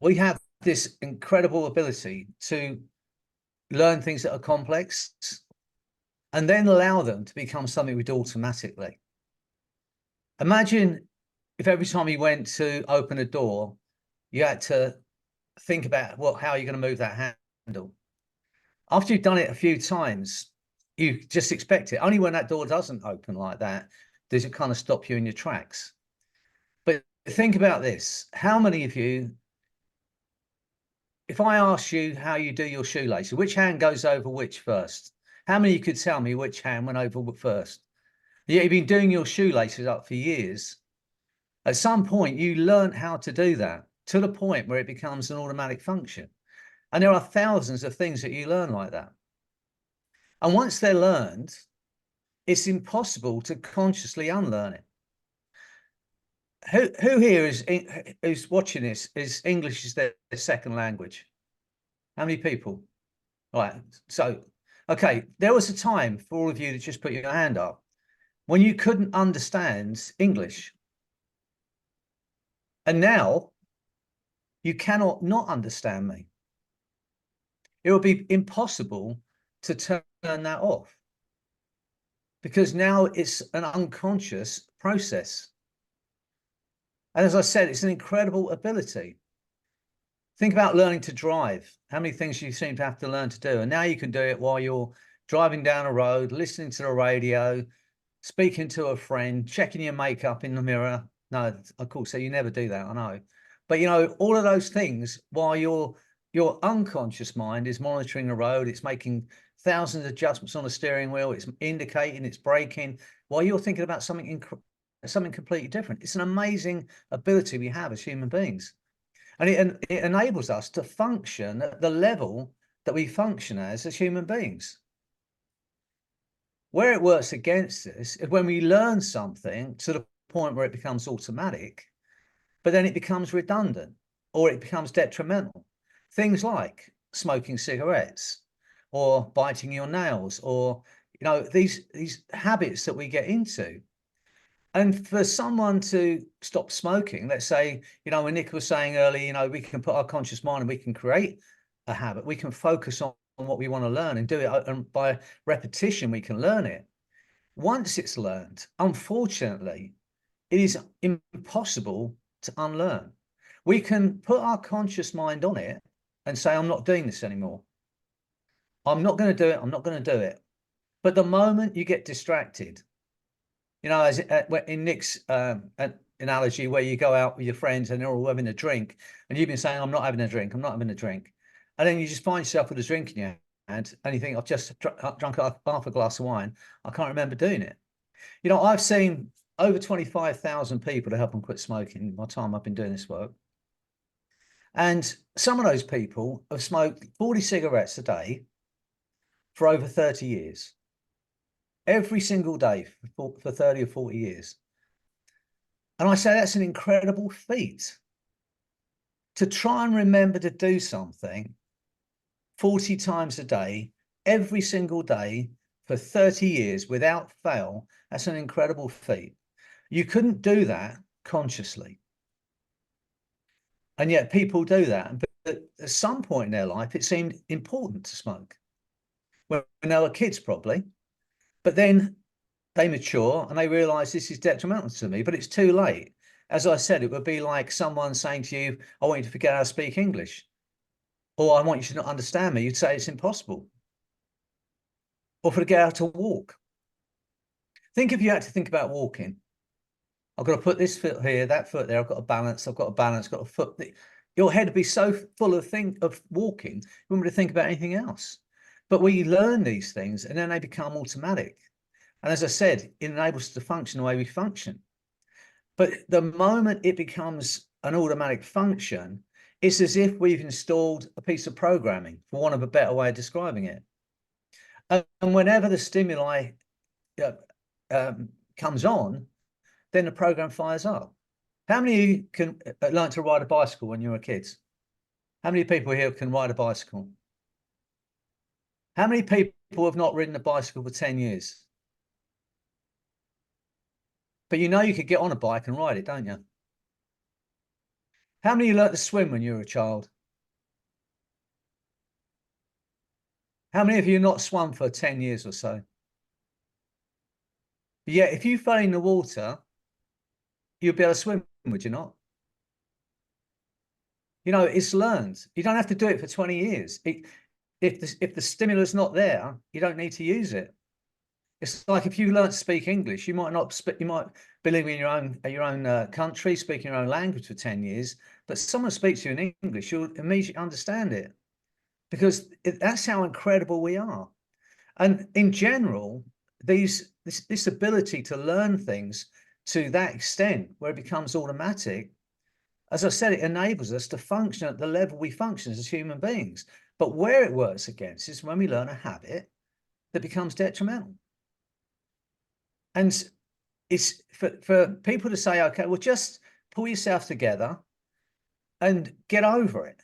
we have this incredible ability to learn things that are complex and then allow them to become something we do automatically. Imagine if every time you went to open a door, you had to think about how you're going to move that handle. After you've done it a few times, you just expect it. Only when that door doesn't open like that does it kind of stop you in your tracks. But think about this. How many of you, if I ask you how you do your shoelaces, which hand goes over which first? How many of you could tell me which hand went over first? Yeah, you've been doing your shoelaces up for years. At some point, you learn how to do that to the point where it becomes an automatic function. And there are thousands of things that you learn like that. And once they're learned, it's impossible to consciously unlearn it. Who here who's watching this is English is their second language? How many people? All right. So, okay, there was a time for all of you that just put your hand up when you couldn't understand English. And now you cannot not understand me. It would be impossible to turn that off because now it's an unconscious process. And as I said, it's an incredible ability. Think about learning to drive. How many things you seem to have to learn to do. And now you can do it while you're driving down a road, listening to the radio, speaking to a friend, checking your makeup in the mirror. No, of course, so you never do that, I know. But, you know, all of those things while your unconscious mind is monitoring the road, it's making thousands of adjustments on the steering wheel, it's indicating, it's braking, while you're thinking about something completely different. It's an amazing ability we have as human beings. And it enables us to function at the level that we function as human beings. Where it works against us is when we learn something to the point where it becomes automatic, but then it becomes redundant or it becomes detrimental. Things like smoking cigarettes or biting your nails or, you know, these habits that we get into. And for someone to stop smoking, let's say, you know, when Nick was saying earlier, you know, we can put our conscious mind and we can create a habit. We can focus on what we want to learn and do it. And by repetition, we can learn it. Once it's learned, unfortunately, it is impossible to unlearn. We can put our conscious mind on it and say, I'm not doing this anymore. I'm not going to do it. I'm not going to do it. But the moment you get distracted, you know, as in Nick's analogy, where you go out with your friends and they're all having a drink, and you've been saying, I'm not having a drink, I'm not having a drink. And then you just find yourself with a drink in your hand and you think, I've just drunk half a glass of wine. I can't remember doing it. You know, I've seen over 25,000 people to help them quit smoking in my time I've been doing this work. And some of those people have smoked 40 cigarettes a day for over 30 years. Every single day for 30 or 40 years. And I say that's an incredible feat. To try and remember to do something 40 times a day, every single day for 30 years without fail, that's an incredible feat. You couldn't do that consciously. And yet people do that. But at some point in their life, it seemed important to smoke. When they were kids, probably. But then they mature and they realize this is detrimental to me, but it's too late. As I said, it would be like someone saying to you, I want you to forget how to speak English, or I want you to not understand me. You'd say it's impossible. Or forget how to walk. Think if you had to think about walking. I've got to put this foot here, that foot there. I've got to balance. I've got to balance. Got a foot. Your head would be so full of walking, you wouldn't be to think about anything else. But we learn these things and then they become automatic. And as I said, it enables us to function the way we function. But the moment it becomes an automatic function, it's as if we've installed a piece of programming, for want of a better way of describing it. And whenever the stimuli comes on, then the program fires up. How many of you can learn to ride a bicycle when you were kids? How many people here can ride a bicycle? How many people have not ridden a bicycle for 10 years? But you know you could get on a bike and ride it, don't you? How many of you learnt to swim when you were a child? How many of you not swum for 10 years or so? Yeah, if you fell in the water, you'd be able to swim, would you not? You know, it's learned. You don't have to do it for 20 years. If the stimulus not there, you don't need to use it. It's like if you learn to speak English, you might not you might be living in your own country, speaking your own language for 10 years, but someone speaks to you in English, you'll immediately understand it because that's how incredible we are. And in general, this ability to learn things to that extent where it becomes automatic, as I said, it enables us to function at the level we function as human beings. But where it works against is when we learn a habit that becomes detrimental. And it's for people to say, okay, well, just pull yourself together and get over it.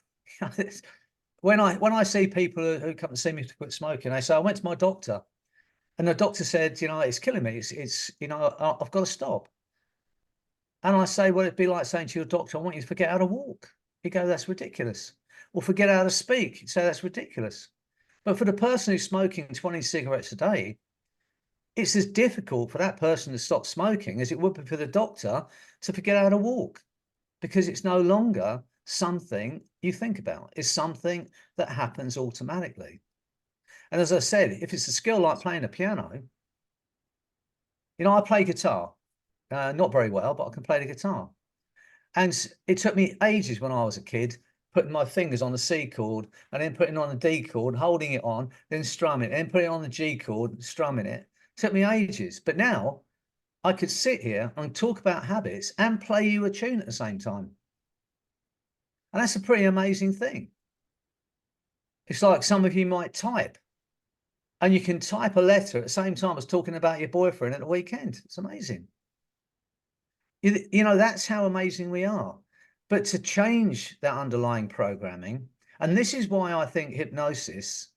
When I see people who come to see me to quit smoking, they say, I went to my doctor and the doctor said, you know, it's killing me. It's you know, I've got to stop. And I say, well, it'd be like saying to your doctor, I want you to forget how to walk. You go, that's ridiculous. Or forget how to speak. You say, that's ridiculous. But for the person who's smoking 20 cigarettes a day, it's as difficult for that person to stop smoking as it would be for the doctor to forget how to walk, because it's no longer something you think about. It's something that happens automatically. And as I said, if it's a skill like playing a piano, you know, I play guitar, not very well, but I can play the guitar. And it took me ages when I was a kid, putting my fingers on the C chord and then putting on the D chord, holding it on, then strumming it, then putting it on the G chord, strumming it. It took me ages. But now I could sit here and talk about habits and play you a tune at the same time. And that's a pretty amazing thing. It's like some of you might type and you can type a letter at the same time as talking about your boyfriend at the weekend. It's amazing. You know, that's how amazing we are. But to change that underlying programming, and this is why I think hypnosis,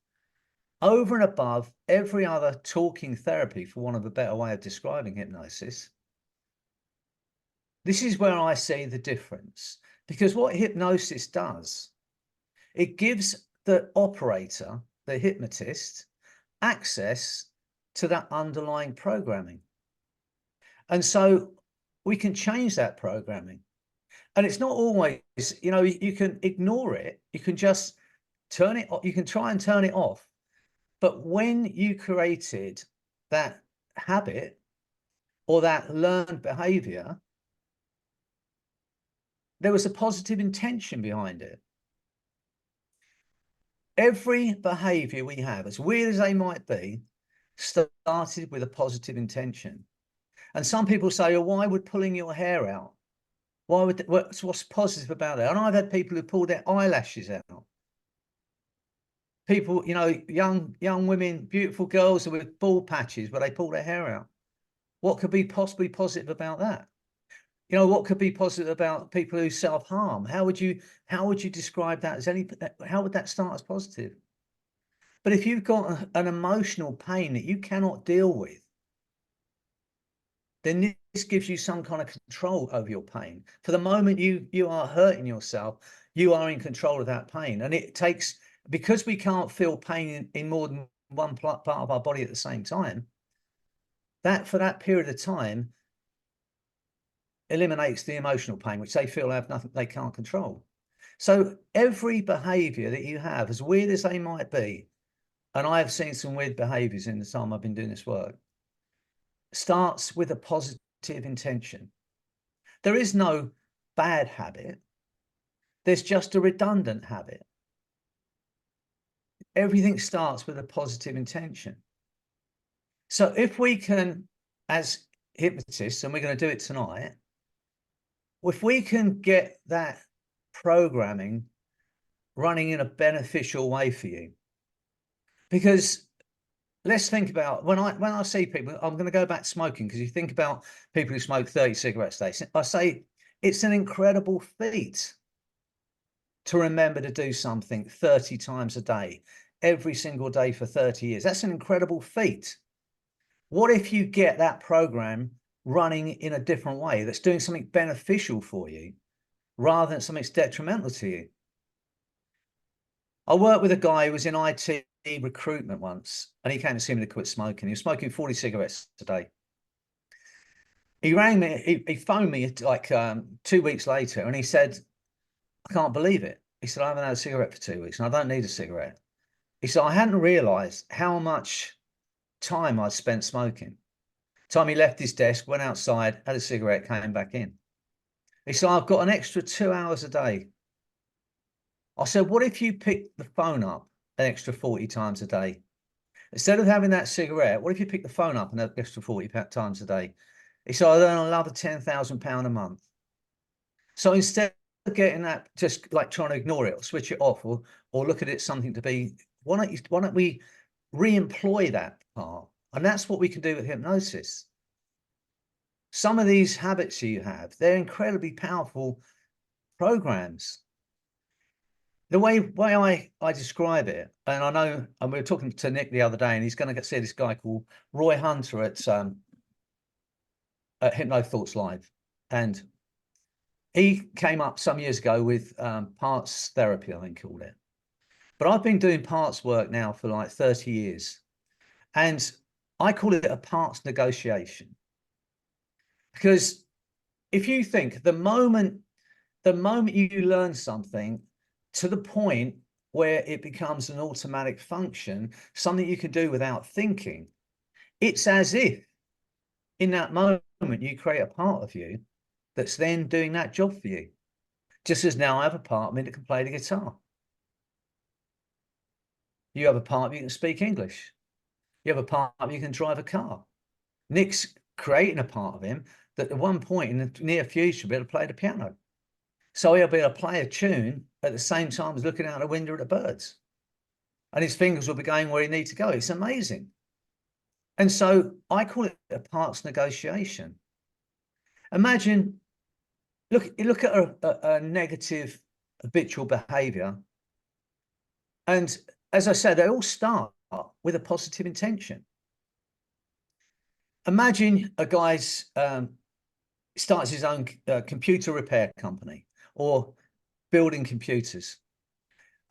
over and above every other talking therapy, for want of a better way of describing hypnosis, this is where I see the difference. Because what hypnosis does, it gives the operator, the hypnotist, access to that underlying programming. And so we can change that programming. And it's not always, you know, you can ignore it. You can just turn it off. You can try and turn it off. But when you created that habit or that learned behavior, there was a positive intention behind it. Every behavior we have, as weird as they might be, started with a positive intention. And some people say, oh, why would pulling your hair out? Why would what's positive about that? And I've had people who pull their eyelashes out. People, you know, young women, beautiful girls with bald patches where they pull their hair out. What could be possibly positive about that? You know, what could be positive about people who self-harm? How would you describe that as how would that start as positive? But if you've got an emotional pain that you cannot deal with, then this gives you some kind of control over your pain. For the moment you are hurting yourself, you are in control of that pain. And it takes, because we can't feel pain in more than one part of our body at the same time, that for that period of time eliminates the emotional pain, which they feel have nothing, they can't control. So every behavior that you have, as weird as they might be, and I have seen some weird behaviors in the time I've been doing this work, starts with a positive intention. There is no bad habit. There's just a redundant habit. Everything starts with a positive intention. So if we can, as hypnotists, and we're going to do it tonight, if we can get that programming running in a beneficial way for you, because let's think about when I see people, I'm going to go back to smoking, because you think about people who smoke 30 cigarettes a day. I say it's an incredible feat to remember to do something 30 times a day, every single day for 30 years. That's an incredible feat. What if you get that program running in a different way that's doing something beneficial for you? rather than something that's detrimental to you. I worked with a guy who was in IT recruitment once, and he came to see me to quit smoking. He was smoking 40 cigarettes a day. He rang me, he phoned me like 2 weeks later, and he said, I can't believe it. He said, I haven't had a cigarette for 2 weeks and I don't need a cigarette. He said, I hadn't realized how much time I'd spent smoking. Time he left his desk, went outside, had a cigarette, came back in. He said, I've got an extra 2 hours a day. I said, what if you pick the phone up an extra 40 times a day? Instead of having that cigarette, what if you pick the phone up an extra 40 times a day? He said, I'd earn another £10,000 a month. So instead of getting that, just like trying to ignore it or switch it off or look at it something to be, why don't we re-employ that part? And that's what we can do with hypnosis. Some of these habits you have, they're incredibly powerful programs. The way I describe it, and I know, and we were talking to Nick the other day, and he's going to see this guy called Roy Hunter at Hypno Thoughts Live, and he came up some years ago with parts therapy, I think he called it. But I've been doing parts work now for like 30 years, and I call it a parts negotiation, because if you think the moment you learn something to the point where it becomes an automatic function, something you can do without thinking, it's as if in that moment you create a part of you that's then doing that job for you. Just as now I have a part of me that can play the guitar. You have a part of you that can speak English. You have a part of you can drive a car. Nick's creating a part of him that at one point in the near future will be able to play the piano. So he'll be able to play a tune at the same time as looking out the window at the birds. And his fingers will be going where he needs to go. It's amazing. And so I call it a parts negotiation. Imagine, look at a negative habitual behavior. And as I said, they all start with a positive intention. Imagine a guy's starts his own computer repair company or building computers.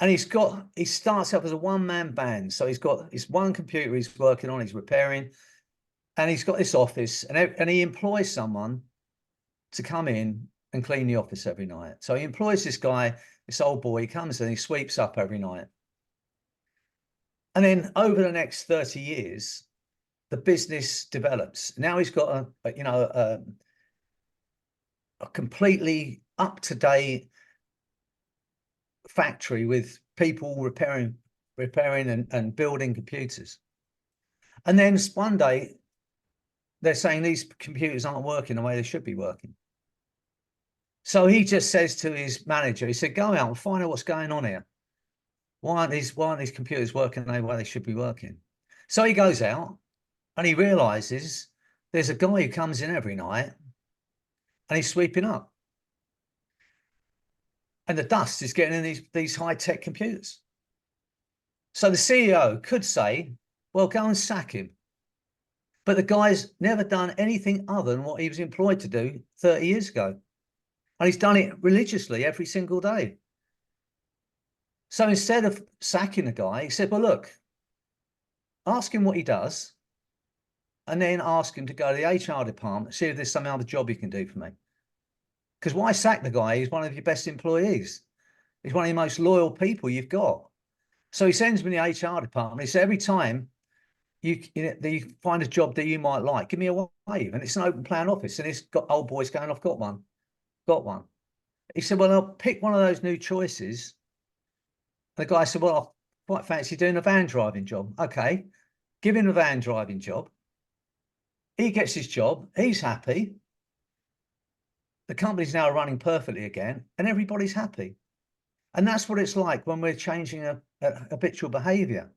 And he starts up as a one-man band. So he's got his one computer he's working on, he's repairing, and he's got this office, and he employs someone to come in and clean the office every night. So he employs this guy, this old boy, he comes and he sweeps up every night. And then over the next 30 years, the business develops. Now he's got a completely up-to-date factory with people repairing and building computers. And then one day they're saying these computers aren't working the way they should be working. So he just says to his manager, he said, go out and find out what's going on here. Why aren't these computers working the way they should be working? So he goes out and he realizes there's a guy who comes in every night and he's sweeping up. And the dust is getting in these high-tech computers. So the CEO could say, well, go and sack him. But the guy's never done anything other than what he was employed to do 30 years ago. And he's done it religiously every single day. So instead of sacking the guy, he said, well, look, ask him what he does, and then ask him to go to the HR department, see if there's some other job he can do for me. Because why sack the guy? He's one of your best employees. He's one of the most loyal people you've got. So he sends me to the HR department. He said, every time you find a job that you might like, give me a wave. And it's an open plan office. And it's got old boys going, I've got one. Got one. He said, well, I'll pick one of those new choices. The guy said, well, I quite fancy doing a van driving job. Okay, give him a van driving job. He gets his job. He's happy. The company's now running perfectly again, and everybody's happy. And that's what it's like when we're changing a habitual behavior.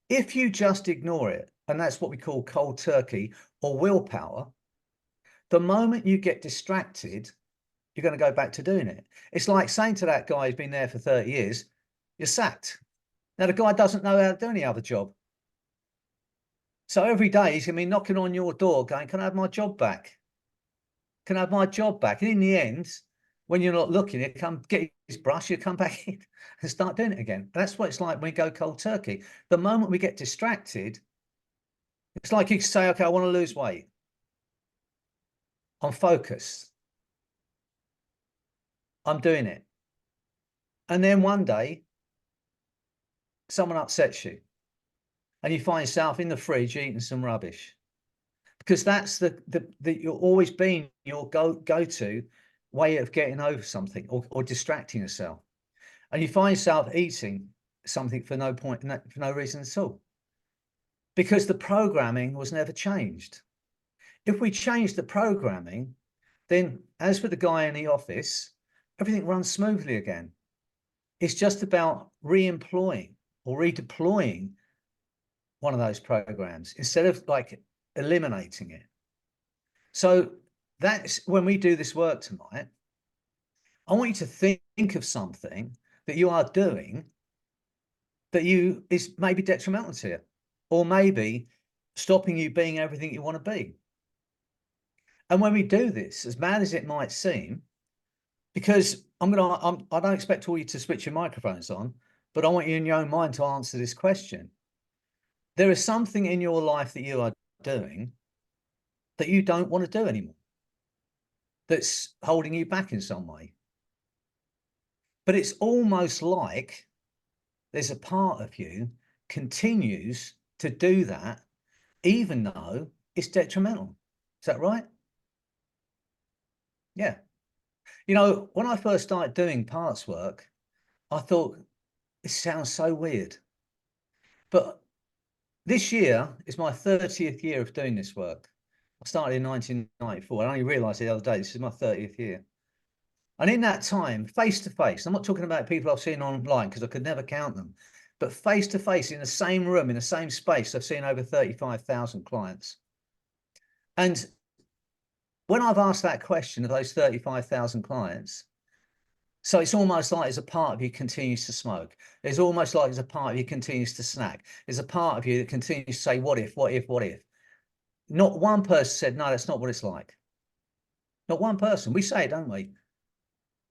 If you just ignore it, and that's what we call cold turkey or willpower, the moment you get distracted, you're going to go back to doing it. It's like saying to that guy who's been there for 30 years, you're sacked. Now, the guy doesn't know how to do any other job. So every day he's going to be knocking on your door going, can I have my job back? Can I have my job back? And in the end, when you're not looking, you come get his brush, you come back in and start doing it again. That's what it's like when we go cold turkey. The moment we get distracted, it's like you say, okay, I want to lose weight. I'm focused. I'm doing it. And then one day, someone upsets you and you find yourself in the fridge eating some rubbish, because that's the you're always being your go-to way of getting over something or distracting yourself. And you find yourself eating something for no point, for no reason at all, because the programming was never changed. If we change the programming, then as for the guy in the office, everything runs smoothly again. It's just about re-employing or redeploying one of those programs instead of like eliminating it. So that's when we do this work tonight. I want you to think of something that you are doing that is maybe detrimental to you, or maybe stopping you being everything you want to be. And when we do this, as mad as it might seem, because I don't expect all you to switch your microphones on, but I want you in your own mind to answer this question. There is something in your life that you are doing that you don't want to do anymore, that's holding you back in some way. But it's almost like there's a part of you continues to do that, even though it's detrimental. Is that right? Yeah. You know, when I first started doing parts work, I thought, this sounds so weird. But this year is my 30th year of doing this work. I started in 1994. I only realized the other day, this is my 30th year. And in that time, face to face, I'm not talking about people I've seen online because I could never count them, but face to face in the same room, in the same space, I've seen over 35,000 clients. And when I've asked that question of those 35,000 clients, so it's almost like there's a part of you continues to smoke. There's almost like there's a part of you continues to snack. There's a part of you that continues to say, what if, what if, what if? Not one person said, no, that's not what it's like. Not one person. We say it, don't we?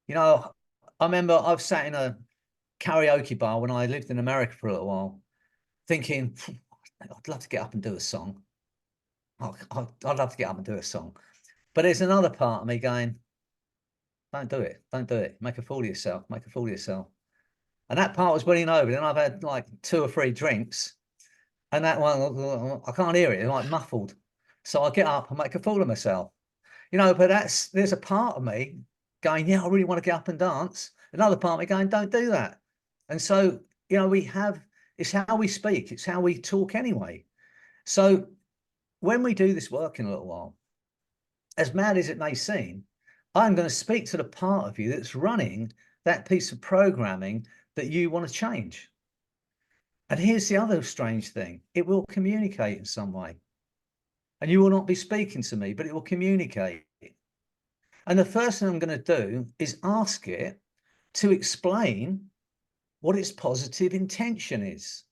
You know, I remember I've sat in a karaoke bar when I lived in America for a little while, thinking, I'd love to get up and do a song. I'd love to get up and do a song. But there's another part of me going, don't do it. Don't do it. Make a fool of yourself. Make a fool of yourself. And that part was winning over. Then I've had like 2 or 3 drinks. And that one, I can't hear it. It's like muffled. So I get up and make a fool of myself. You know, but there's a part of me going, yeah, I really want to get up and dance. Another part of me going, don't do that. And so, you know, it's how we speak. It's how we talk anyway. So when we do this work in a little while, as mad as it may seem, I'm going to speak to the part of you that's running that piece of programming that you want to change. And here's the other strange thing. It will communicate in some way. And you will not be speaking to me, but it will communicate. And the first thing I'm going to do is ask it to explain what its positive intention is,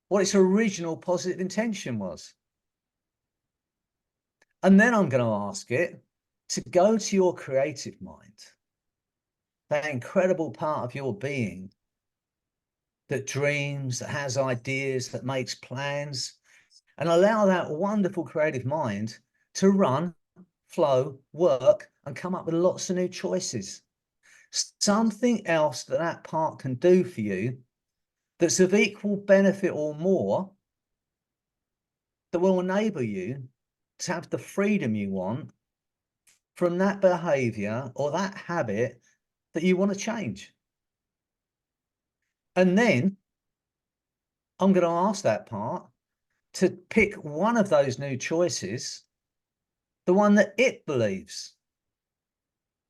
what its original positive intention was. And then I'm going to ask it to go to your creative mind, that incredible part of your being that dreams, that has ideas, that makes plans, and allow that wonderful creative mind to run, flow, work, and come up with lots of new choices. Something else that part can do for you that's of equal benefit or more, that will enable you to have the freedom you want from that behavior or that habit that you want to change. And then I'm going to ask that part to pick one of those new choices, the one that it believes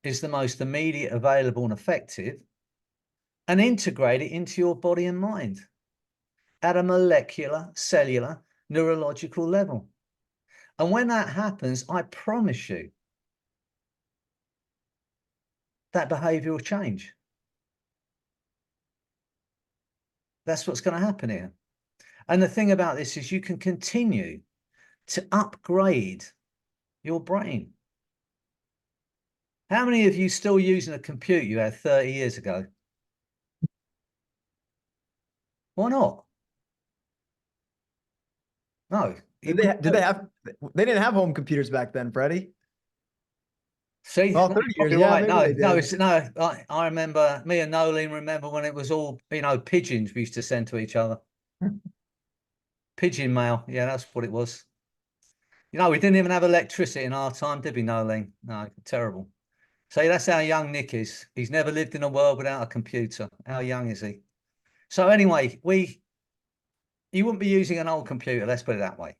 is the most immediate, available, and effective, and integrate it into your body and mind at a molecular, cellular, neurological level. And when that happens, I promise you that behavior will change. That's what's going to happen here. And the thing about this is you can continue to upgrade your brain. How many of you still using a computer you had 30 years ago? Why not? No. Did they have, they didn't have home computers back then, Freddie? See, Well, no, 30 you're years, probably yeah, right. maybe No, they no, did. it's no. I remember me and Nolene remember when it was all, pigeons we used to send to each other. Pigeon mail. Yeah, that's what it was. We didn't even have electricity in our time, did we, Nolene? No, terrible. See, that's how young Nick is. He's never lived in a world without a computer. How young is he? So anyway, you wouldn't be using an old computer, let's put it that way.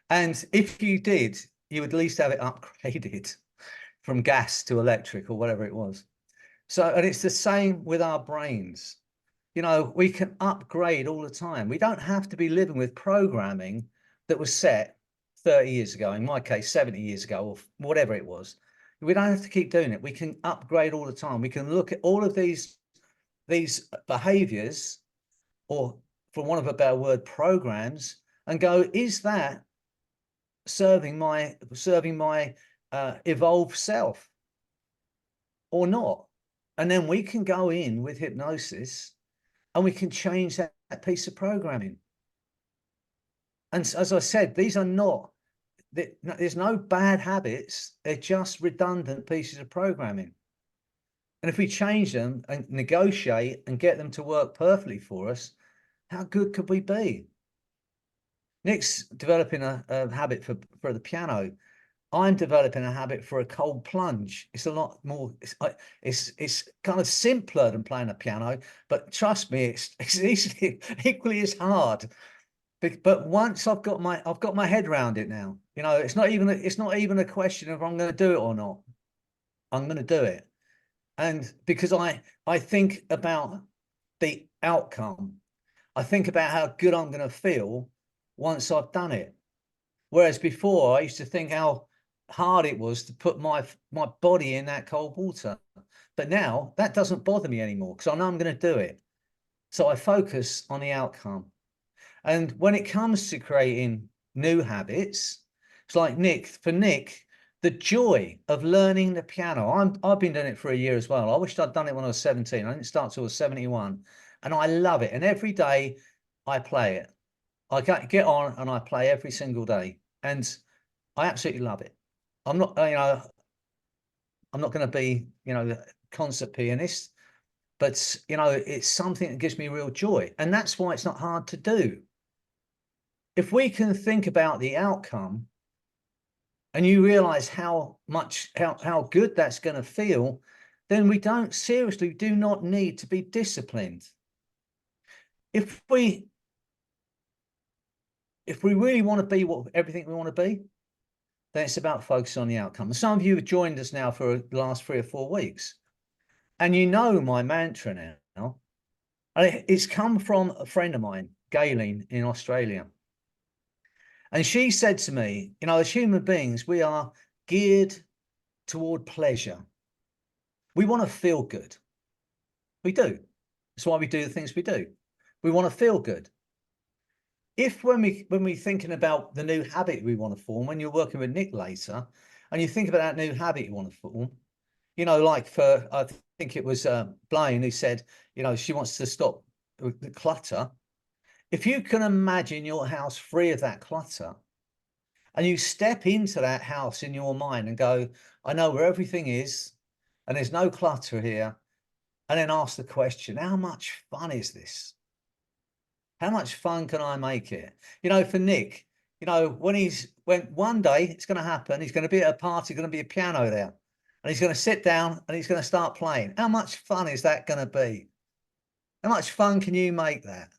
And if you did, you would at least have it upgraded from gas to electric or whatever it was. So, and it's the same with our brains. We can upgrade all the time. We don't have to be living with programming that was set 30 years ago, in my case, 70 years ago, or whatever it was. We don't have to keep doing it. We can upgrade all the time. We can look at all of these behaviors, or for want of a better word, programs, and go, is that serving my evolved self or not? And then we can go in with hypnosis and we can change that piece of programming. And as I said, these are not, there's no bad habits. They're just redundant pieces of programming. And if we change them and negotiate and get them to work perfectly for us, how good could we be? Nick's developing a habit for the piano. I'm developing a habit for a cold plunge. It's a lot more, it's kind of simpler than playing a piano, but trust me, it's equally as hard. But once I've got my head around it now, it's not even a question of I'm going to do it or not. I'm going to do it. And because I think about the outcome, I think about how good I'm going to feel once I've done it. Whereas before I used to think how hard it was to put my body in that cold water. But now that doesn't bother me anymore because I know I'm going to do it. So I focus on the outcome. And when it comes to creating new habits, it's like for Nick, the joy of learning the piano. I've been doing it for a year as well. I wished I'd done it when I was 17. I didn't start till I was 71. And I love it. And every day I play it. I get on and I play every single day. And I absolutely love it. I'm not, I'm not going to be, a concert pianist, but it's something that gives me real joy. And that's why it's not hard to do. If we can think about the outcome and you realize how good that's going to feel, then we do not need to be disciplined. If we really want to be everything we want to be, then it's about focusing on the outcome. Some of you have joined us now for the last 3 or 4 weeks, and my mantra now. It's come from a friend of mine, Gayleen, in Australia. And she said to me, as human beings, we are geared toward pleasure. We want to feel good. We do. That's why we do the things we do. We want to feel good. If when we're thinking about the new habit we want to form, when you're working with Nick later, and you think about that new habit you want to form, like I think it was Blaine who said, she wants to stop the clutter. If you can imagine your house free of that clutter, and you step into that house in your mind and go, I know where everything is, and there's no clutter here, and then ask the question, how much fun is this? How much fun can I make it? For Nick, when one day it's going to happen, he's going to be at a party, going to be a piano there, and he's going to sit down and he's going to start playing. How much fun is that going to be? How much fun can you make that?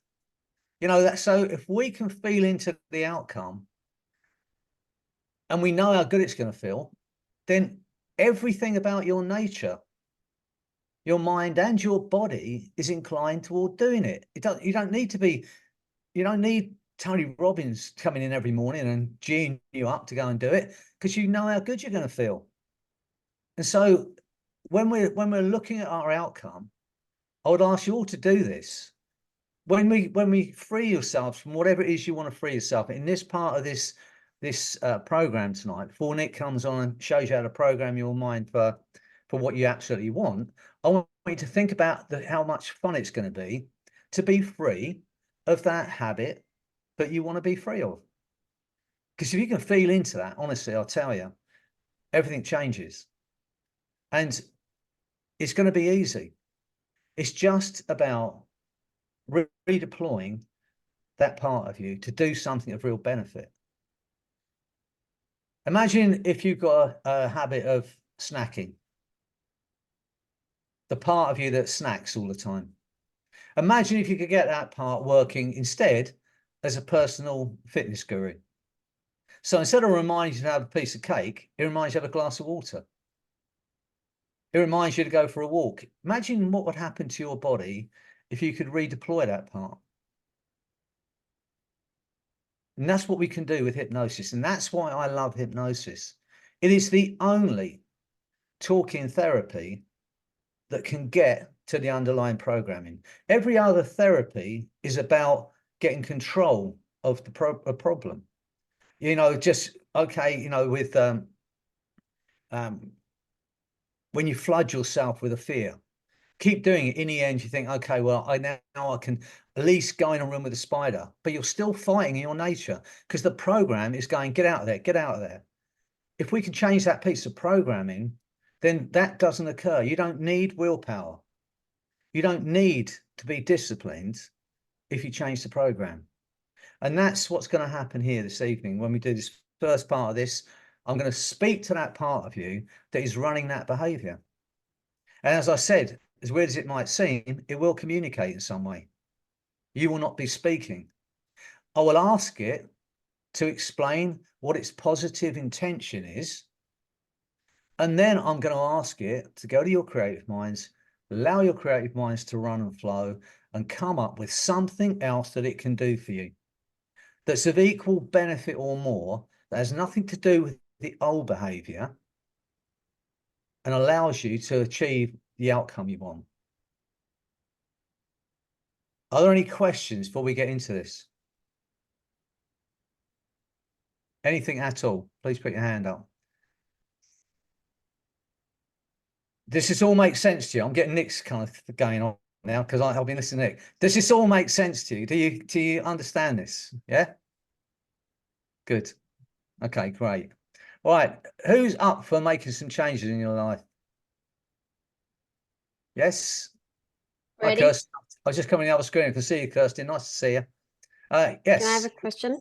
So if we can feel into the outcome and we know how good it's going to feel, then everything about your nature, your mind and your body is inclined toward doing it. You don't need Tony Robbins coming in every morning and geeing you up to go and do it, because you know how good you're going to feel. And so when we're looking at our outcome, I would ask you all to do this. When we free yourselves from whatever it is you want to free yourself in this part of this program tonight, before Nick comes on and shows you how to program your mind for for what you absolutely want. I want you to think about how much fun it's going to be free of that habit that you want to be free of. Because if you can feel into that, honestly, I'll tell you, everything changes. And it's going to be easy. It's just about redeploying that part of you to do something of real benefit. Imagine if you've got a habit of snacking, the part of you that snacks all the time. Imagine if you could get that part working instead as a personal fitness guru. So instead of reminding you to have a piece of cake, it reminds you to have a glass of water. It reminds you to go for a walk. Imagine what would happen to your body if you could redeploy that part. And that's what we can do with hypnosis. And that's why I love hypnosis. It is the only talking therapy that can get to the underlying programming. Every other therapy is about getting control of the problem. You know, just, okay, you know, with when you flood yourself with a fear, keep doing it. In the end, you think, okay, well, now I can at least go in a room with a spider, but you're still fighting in your nature because the program is going, get out of there, get out of there. If we can change that piece of programming, then that doesn't occur. You don't need willpower. You don't need to be disciplined if you change the program. And that's what's going to happen here this evening when we do this first part of this. I'm going to speak to that part of you that is running that behavior. And as I said, as weird as it might seem, it will communicate in some way. You will not be speaking. I will ask it to explain what its positive intention is. And then I'm going to ask it to go to your creative minds, allow your creative minds to run and flow and come up with something else that it can do for you that's of equal benefit or more, that has nothing to do with the old behavior and allows you to achieve the outcome you want. Are there any questions before we get into this? Anything at all? Please put your hand up. Does this all make sense to you? I'm getting Nick's kind of going on now because I've been listening to Nick. Does this all make sense to you? Do you understand this? Yeah? Good. Okay, great. All right. Who's up for making some changes in your life? Yes? Hi, Ready? Kirsten. I was just coming on the other screen. I can see you, Kirsten. Nice to see you. Yes. Can I have a question?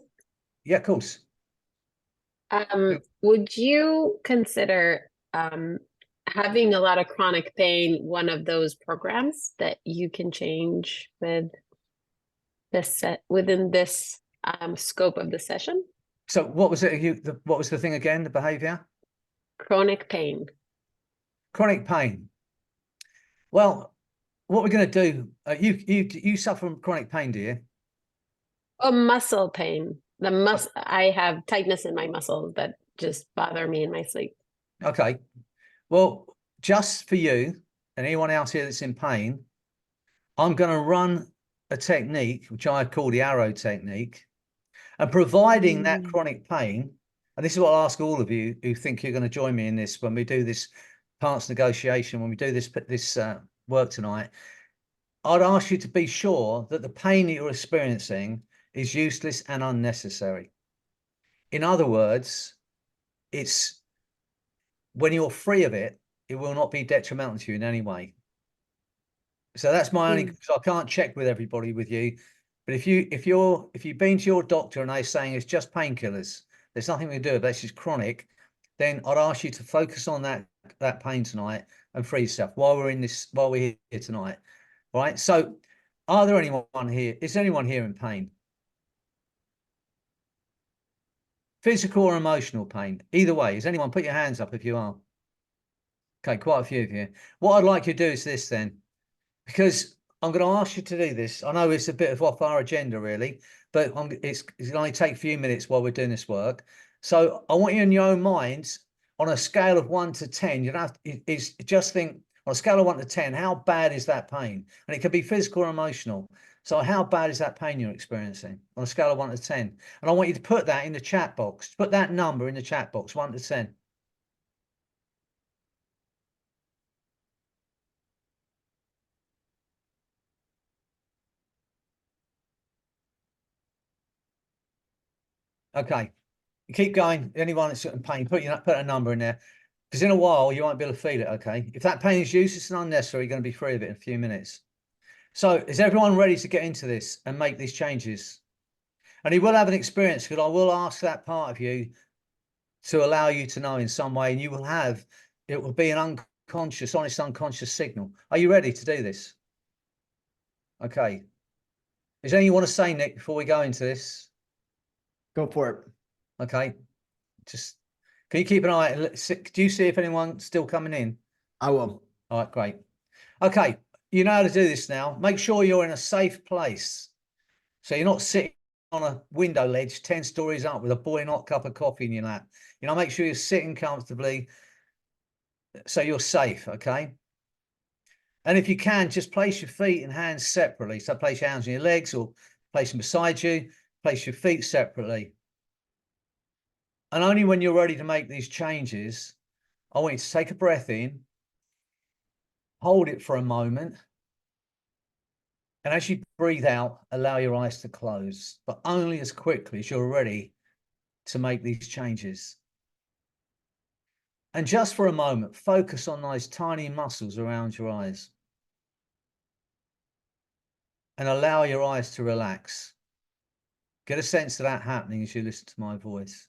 Yeah, of course. Would you consider having a lot of chronic pain one of those programs that you can change with this within this scope of the session? So what was it? What was the thing again? The behavior? Chronic pain. Chronic pain. Well, what we're going to do, you suffer from chronic pain, do you? Oh, muscle pain. I have tightness in my muscles that just bother me in my sleep. Okay. Well, just for you and anyone else here that's in pain, I'm going to run a technique, which I call the arrow technique. And providing that chronic pain, and this is what I'll ask all of you who think you're going to join me in this when we do this parts negotiation, when we do this work tonight, I'd ask you to be sure that the pain that you're experiencing is useless and unnecessary. In other words, it's when you're free of it, it will not be detrimental to you in any way. So that's my only, so I can't check with everybody with you. But if you've been to your doctor and they're saying it's just painkillers, there's nothing we can do about it, it's just chronic, then I'd ask you to focus on that pain tonight and free yourself while we're here tonight. All right. So is there anyone here in pain? Physical or emotional pain? Either way, is anyone? Put your hands up if you are. Okay, quite a few of you. What I'd like you to do is this then, because I'm going to ask you to do this. I know it's a bit of off our agenda, really, but it's going to only take a few minutes while we're doing this work. So I want you in your own minds, on a scale of 1 to 10, you don't have to, just think on a scale of 1 to 10, how bad is that pain? And it could be physical or emotional. So how bad is that pain you're experiencing on a scale of 1 to 10? And I want you to put that in the chat box. Put that number in the chat box, 1 to 10. Okay. You keep going. Anyone that's in pain, put a number in there. Because in a while, you won't be able to feel it, okay? If that pain is useless and unnecessary, you're going to be free of it in a few minutes. So is everyone ready to get into this and make these changes? And you will have an experience, because I will ask that part of you to allow you to know in some way, and you will have, it will be an unconscious, honest, unconscious signal. Are you ready to do this? Okay. Is there anything you want to say, Nick, before we go into this? Go for it. Okay. Just, can you keep an eye? Do you see if anyone's still coming in? I will. All right, great. Okay. You know how to do this now. Make sure you're in a safe place. So you're not sitting on a window ledge 10 stories up with a boiling hot cup of coffee in your lap. You know, make sure you're sitting comfortably so you're safe, okay? And if you can, just place your feet and hands separately. So place your hands on your legs or place them beside you. Place your feet separately. And only when you're ready to make these changes, I want you to take a breath in, hold it for a moment. And as you breathe out, allow your eyes to close, but only as quickly as you're ready to make these changes. And just for a moment, focus on those tiny muscles around your eyes. And allow your eyes to relax. Get a sense of that happening as you listen to my voice.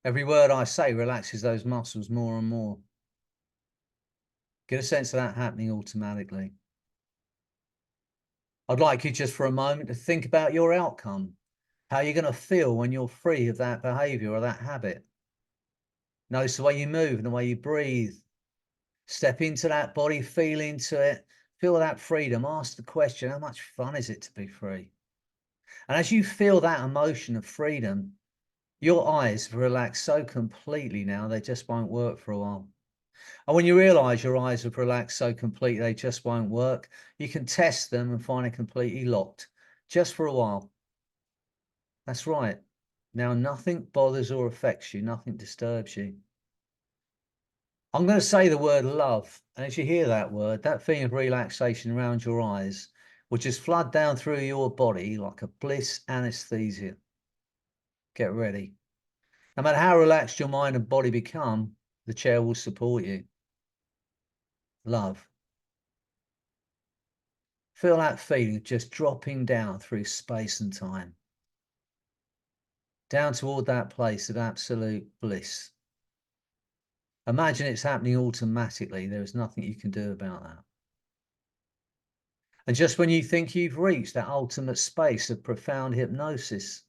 Every word I say relaxes those muscles more and more. Get a sense of that happening automatically. I'd like you just for a moment to think about your outcome, how you're going to feel when you're free of that behavior or that habit. Notice the way you move and the way you breathe. Step into that body, feel into it, feel that freedom. Ask the question, how much fun is it to be free? And as you feel that emotion of freedom, your eyes relax so completely now, they just won't work for a while. And when you realize your eyes have relaxed so completely, they just won't work, you can test them and find it completely locked just for a while. That's right. Now, nothing bothers or affects you. Nothing disturbs you. I'm going to say the word love. And as you hear that word, that feeling of relaxation around your eyes will just flood down through your body like a bliss anesthesia. Get ready. No matter how relaxed your mind and body become, the chair will support you. Love. Feel that feeling just dropping down through space and time. Down toward that place of absolute bliss. Imagine it's happening automatically. There is nothing you can do about that. And just when you think you've reached that ultimate space of profound hypnosis,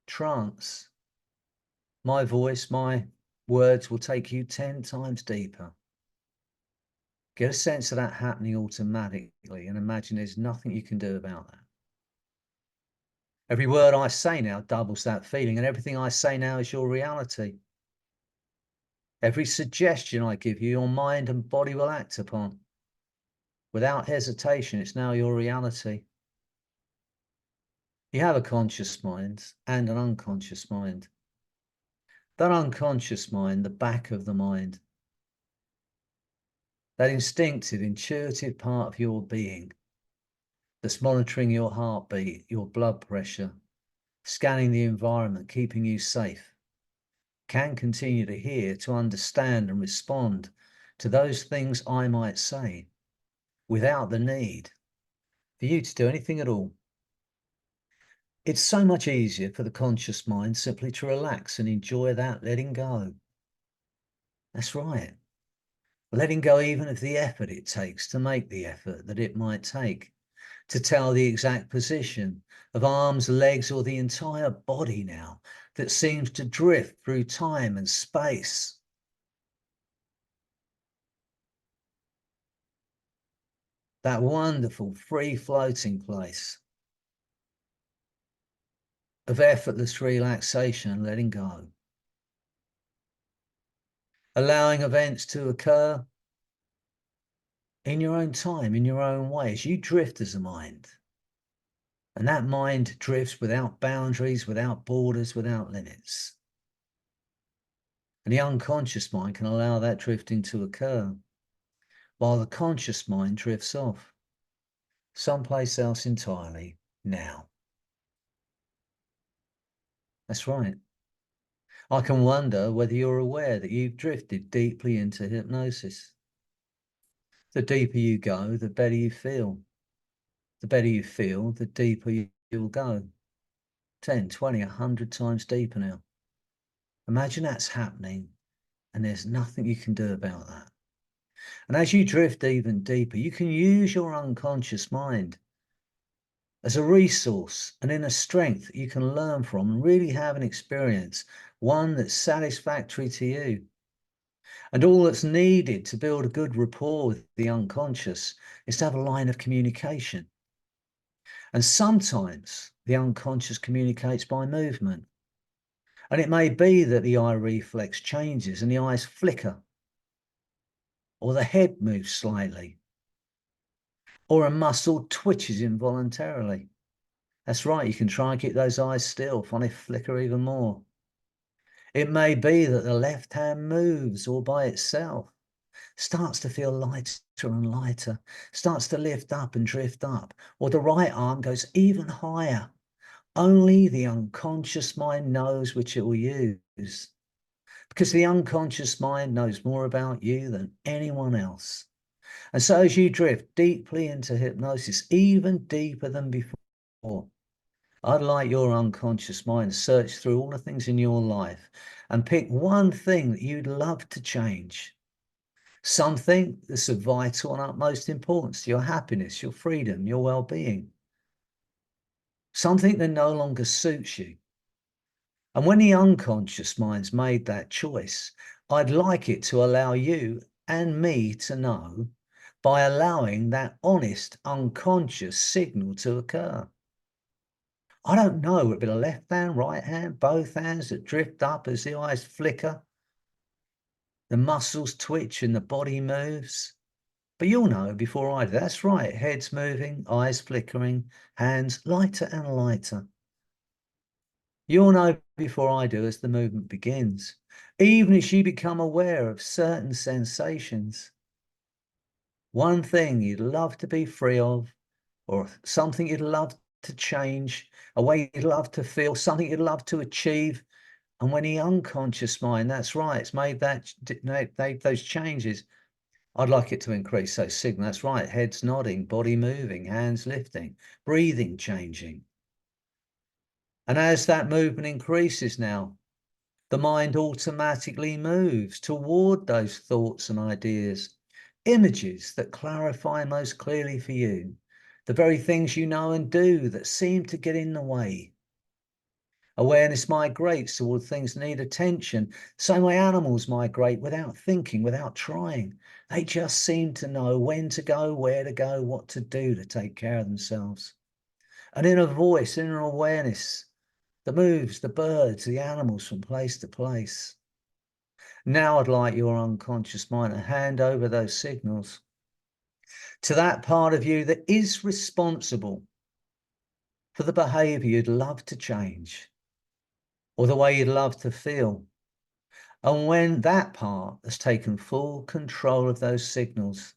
trance, my voice, my words will take you 10 times deeper. Get a sense of that happening automatically and imagine there's nothing you can do about that. Every word I say now doubles that feeling, and everything I say now is your reality. Every suggestion I give you, your mind and body will act upon. Without hesitation, it's now your reality. You have a conscious mind and an unconscious mind. That unconscious mind, the back of the mind, that instinctive, intuitive part of your being that's monitoring your heartbeat, your blood pressure, scanning the environment, keeping you safe, can continue to hear, to understand and respond to those things I might say without the need for you to do anything at all. It's so much easier for the conscious mind simply to relax and enjoy that letting go. That's right. Letting go even of the effort it takes to make the effort that it might take to tell the exact position of arms, legs, or the entire body now that seems to drift through time and space. That wonderful free floating place of effortless relaxation and letting go. Allowing events to occur in your own time, in your own way, as you drift as a mind. And that mind drifts without boundaries, without borders, without limits. And the unconscious mind can allow that drifting to occur, while the conscious mind drifts off someplace else entirely, now. That's right. I can wonder whether you're aware that you've drifted deeply into hypnosis. The deeper you go, the better you feel. The better you feel, the deeper you'll go. 10, 20, 100 times deeper now. Imagine that's happening and there's nothing you can do about that. And as you drift even deeper, you can use your unconscious mind as a resource and inner strength that you can learn from and really have an experience, one that's satisfactory to you. And all that's needed to build a good rapport with the unconscious is to have a line of communication. And sometimes the unconscious communicates by movement. And it may be that the eye reflex changes and the eyes flicker, or the head moves slightly, or a muscle twitches involuntarily. That's right, you can try and keep those eyes still, find they flicker even more. It may be that the left hand moves all by itself, starts to feel lighter and lighter, starts to lift up and drift up, or the right arm goes even higher. Only the unconscious mind knows which it will use, because the unconscious mind knows more about you than anyone else. And so as you drift deeply into hypnosis, even deeper than before, I'd like your unconscious mind to search through all the things in your life and pick one thing that you'd love to change. Something that's of vital and utmost importance to your happiness, your freedom, your well-being. Something that no longer suits you. And when the unconscious mind's made that choice, I'd like it to allow you and me to know by allowing that honest unconscious signal to occur. I don't know, it'd be the left hand, right hand, both hands that drift up as the eyes flicker, the muscles twitch and the body moves. But you'll know before I do. That's right, head's moving, eyes flickering, hands lighter and lighter. You'll know before I do as the movement begins, even as you become aware of certain sensations. One thing you'd love to be free of, or something you'd love to change, a way you'd love to feel, something you'd love to achieve. And when the unconscious mind, that's right, it's made those changes, I'd like it to increase those signals. That's right, head's nodding, body moving, hands lifting, breathing changing. And as that movement increases now, the mind automatically moves toward those thoughts and ideas, images that clarify most clearly for you, the very things you know and do that seem to get in the way. Awareness migrates toward things that need attention, same way animals migrate without thinking, without trying. They just seem to know when to go, where to go, what to do to take care of themselves. An inner voice, inner awareness that moves the birds, the animals from place to place. Now I'd like your unconscious mind to hand over those signals to that part of you that is responsible for the behavior you'd love to change, or the way you'd love to feel. And when that part has taken full control of those signals,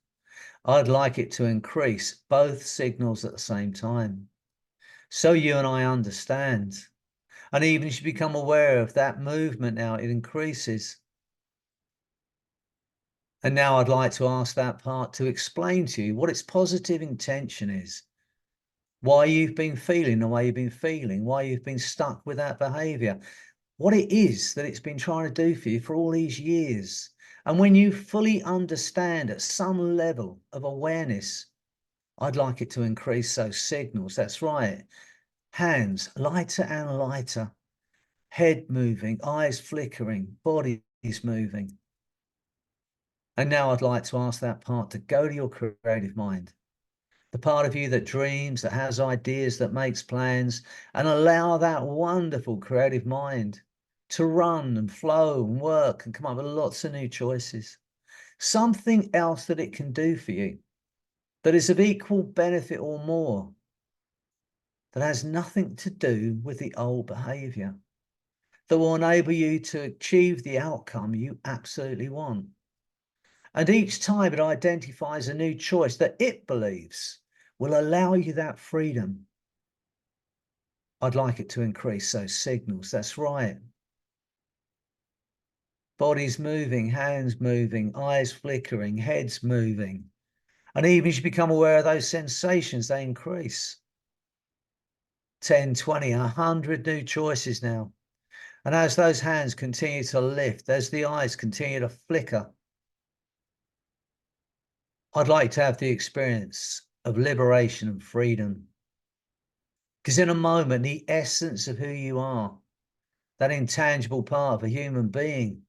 I'd like it to increase both signals at the same time. So you and I understand. And even as you become aware of that movement now, it increases. And now I'd like to ask that part to explain to you what its positive intention is. Why you've been feeling the way you've been feeling, why you've been stuck with that behavior, what it is that it's been trying to do for you for all these years. And when you fully understand at some level of awareness, I'd like it to increase those signals. That's right. Hands lighter and lighter, head moving, eyes flickering, bodies moving. And now I'd like to ask that part to go to your creative mind, the part of you that dreams, that has ideas, that makes plans, and allow that wonderful creative mind to run and flow and work and come up with lots of new choices. Something else that it can do for you that is of equal benefit or more, that has nothing to do with the old behavior, that will enable you to achieve the outcome you absolutely want. And each time it identifies a new choice that it believes will allow you that freedom, I'd like it to increase those signals. That's right. Body's moving, hands moving, eyes flickering, heads moving. And even as you become aware of those sensations, they increase. 10, 20, 100 new choices now. And as those hands continue to lift, as the eyes continue to flicker, I'd like to have the experience of liberation and freedom. Because in a moment, the essence of who you are, that intangible part of a human being,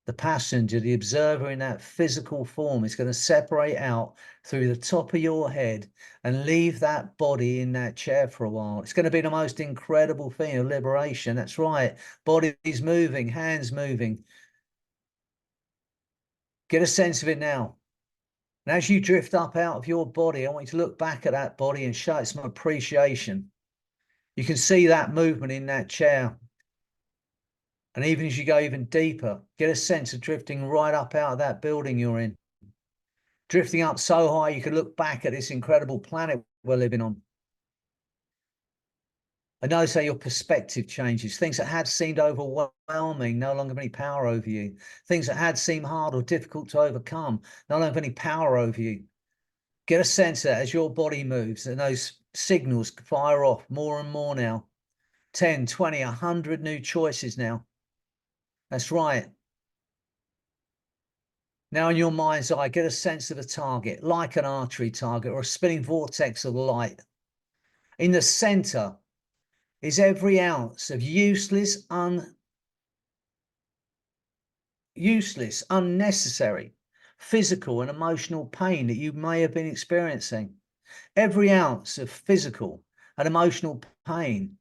the passenger, the observer in that physical form, is going to separate out through the top of your head and leave that body in that chair for a while. It's going to be the most incredible thing of liberation. That's right. Body's moving, hands moving. Get a sense of it now. And as you drift up out of your body, I want you to look back at that body and show it some appreciation. You can see that movement in that chair. And even as you go even deeper, get a sense of drifting right up out of that building you're in. Drifting up so high, you can look back at this incredible planet we're living on. And notice how your perspective changes. Things that had seemed overwhelming no longer have any power over you. Things that had seemed hard or difficult to overcome no longer have any power over you. Get a sense that as your body moves and those signals fire off more and more now. 10, 20, 100 new choices now. That's right. Now in your mind's eye, get a sense of a target, like an archery target or a spinning vortex of light. In the center is every ounce of useless, unnecessary physical and emotional pain that you may have been experiencing. Every ounce of physical and emotional pain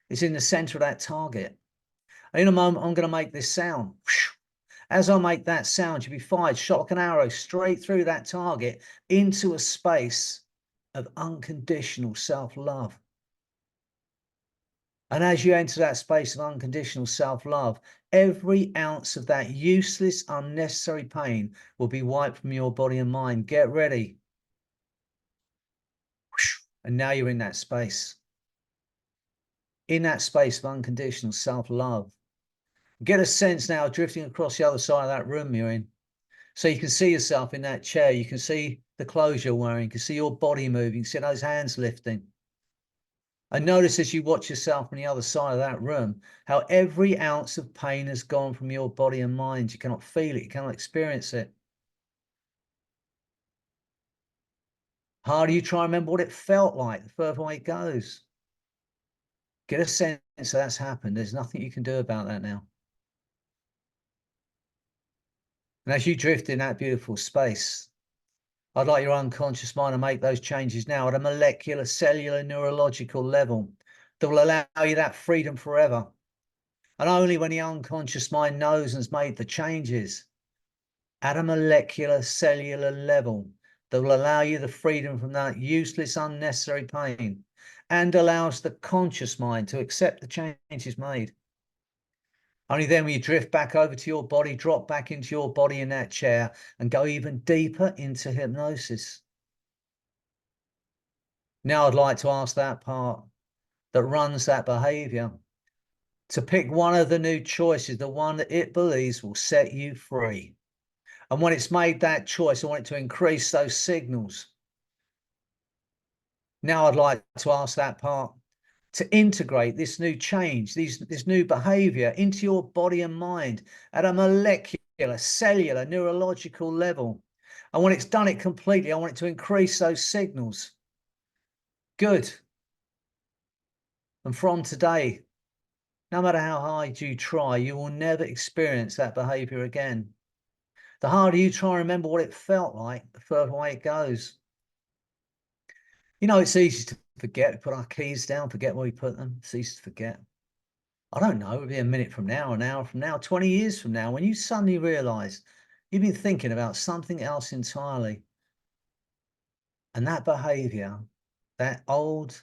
is in the center of that target. In a moment, I'm going to make this sound. As I make that sound, you'll be fired, shot like an arrow, straight through that target into a space of unconditional self-love. And as you enter that space of unconditional self-love, every ounce of that useless, unnecessary pain will be wiped from your body and mind. Get ready. And now you're in that space. In that space of unconditional self-love. Get a sense now drifting across the other side of that room you're in. So you can see yourself in that chair. You can see the clothes you're wearing. You can see your body moving. You can see those hands lifting. And notice as you watch yourself on the other side of that room, how every ounce of pain has gone from your body and mind. You cannot feel it. You cannot experience it. Harder you try and remember what it felt like, the further away it goes. Get a sense that that's happened. There's nothing you can do about that now. And as you drift in that beautiful space, I'd like your unconscious mind to make those changes now at a molecular, cellular, neurological level that will allow you that freedom forever. And only when the unconscious mind knows and has made the changes at a molecular, cellular level that will allow you the freedom from that useless, unnecessary pain and allows the conscious mind to accept the changes made. Only then will you drift back over to your body, drop back into your body in that chair and go even deeper into hypnosis. Now I'd like to ask that part that runs that behavior to pick one of the new choices, the one that it believes will set you free. And when it's made that choice, I want it to increase those signals. Now I'd like to ask that part to integrate this new change, this new behavior into your body and mind at a molecular, cellular, neurological level. And when it's done it completely, I want it to increase those signals. Good. And from today, no matter how hard you try, you will never experience that behavior again. The harder you try and remember what it felt like, the further away it goes. You know, it's easy to forget. We put our keys down, forget where we put them. It's easy to forget. I don't know, it'll be a minute from now, an hour from now, 20 years from now, when you suddenly realize you've been thinking about something else entirely. And that behavior, that old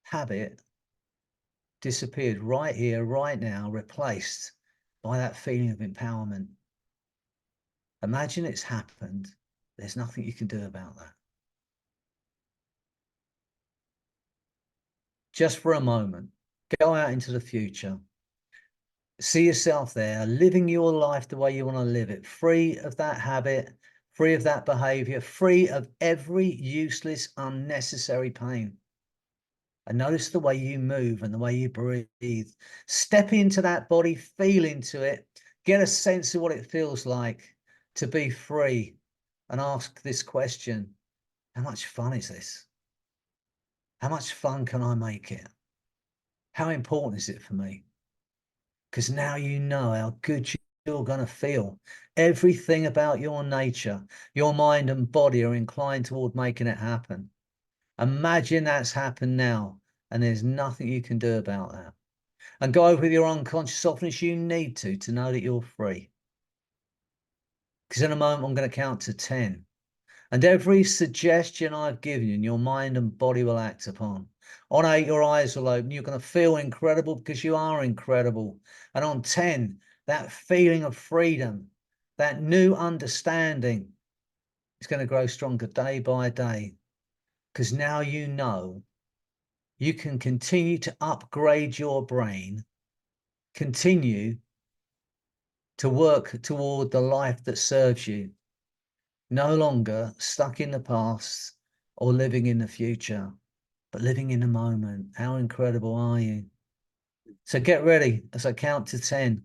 habit disappeared right here, right now, replaced by that feeling of empowerment. Imagine it's happened. There's nothing you can do about that. just for a moment, go out into the future. See yourself there, living your life the way you want to live it, free of that habit, free of that behavior, free of every useless, unnecessary pain. And notice the way you move and the way you breathe. Step into that body, feel into it, get a sense of what it feels like to be free, and ask this question: how much fun is this? How much fun can I make it? How important is it for me? Because now you know how good you're going to feel. Everything about your nature, your mind and body are inclined toward making it happen. Imagine that's happened now, and there's nothing you can do about that. And go over with your unconscious often as you need to know that you're free. Because in a moment, I'm going to count to 10. And every suggestion I've given you, your mind and body will act upon. On 8, your eyes will open. You're going to feel incredible because you are incredible. And on 10, that feeling of freedom, that new understanding is going to grow stronger day by day. Because now you know you can continue to upgrade your brain, continue to work toward the life that serves you. No longer stuck in the past or living in the future, but living in the moment. How incredible are you? So get ready as I count to 10.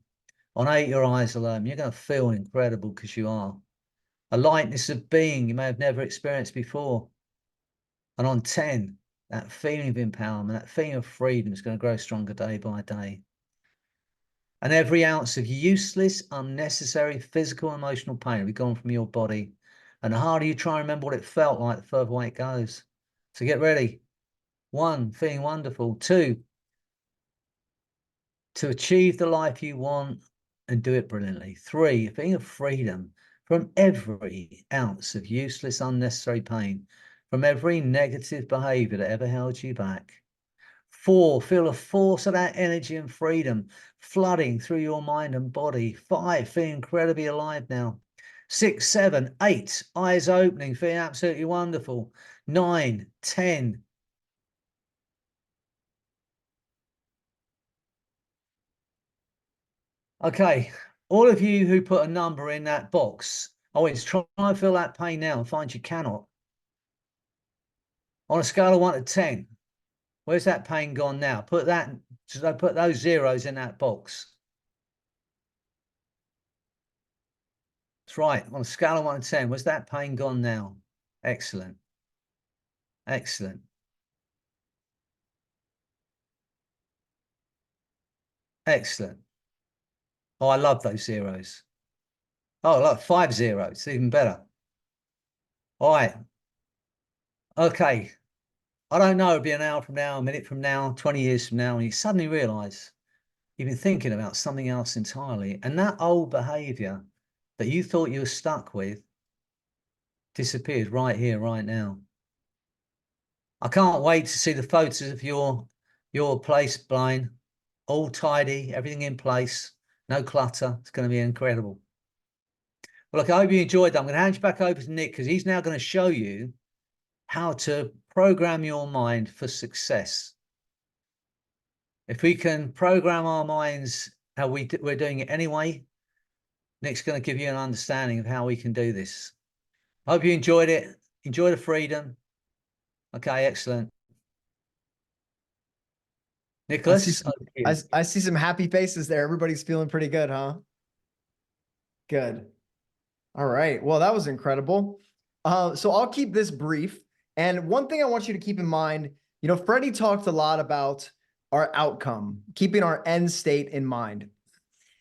On 8, your eyes will open. You're going to feel incredible because you are. A lightness of being you may have never experienced before. And on 10, that feeling of empowerment, that feeling of freedom is going to grow stronger day by day. And every ounce of useless, unnecessary physical and emotional pain will be gone from your body. And the harder you try and remember what it felt like, the further away it goes. So get ready. 1, feeling wonderful. 2, to achieve the life you want and do it brilliantly. 3, feeling of freedom from every ounce of useless, unnecessary pain, from every negative behavior that ever held you back. 4, feel the force of that energy and freedom flooding through your mind and body. 5, feel incredibly alive now. 6, 7, 8, eyes opening, feeling absolutely wonderful. 9, 10. Okay, all of you who put a number in that box, try and feel that pain now and find you cannot. On a scale of 1 to 10, where's that pain gone now? Put those zeros in that box. That's right. On a scale of 1 to 10, where's that pain gone now? Excellent. Excellent. Excellent. Oh, I love those zeros. Oh, look, 5 zeros, even better. All right. Okay. I don't know, it'll be an hour from now, a minute from now, 20 years from now, and you suddenly realize you've been thinking about something else entirely. And that old behavior that you thought you were stuck with disappeared right here, right now. I can't wait to see the photos of your place, Blaine, all tidy, everything in place, no clutter. It's going to be incredible. Well, look, I hope you enjoyed that. I'm going to hand you back over to Nick because he's now going to show you how to program your mind for success. If we can program our minds how we're doing it anyway, Nick's going to give you an understanding of how we can do this. I hope you enjoyed it. Enjoy the freedom. Okay, excellent. Nicholas, I see some happy faces there. Everybody's feeling pretty good, huh? Good. All right. Well, that was incredible. So I'll keep this brief. And one thing I want you to keep in mind, Freddy talked a lot about our outcome, keeping our end state in mind.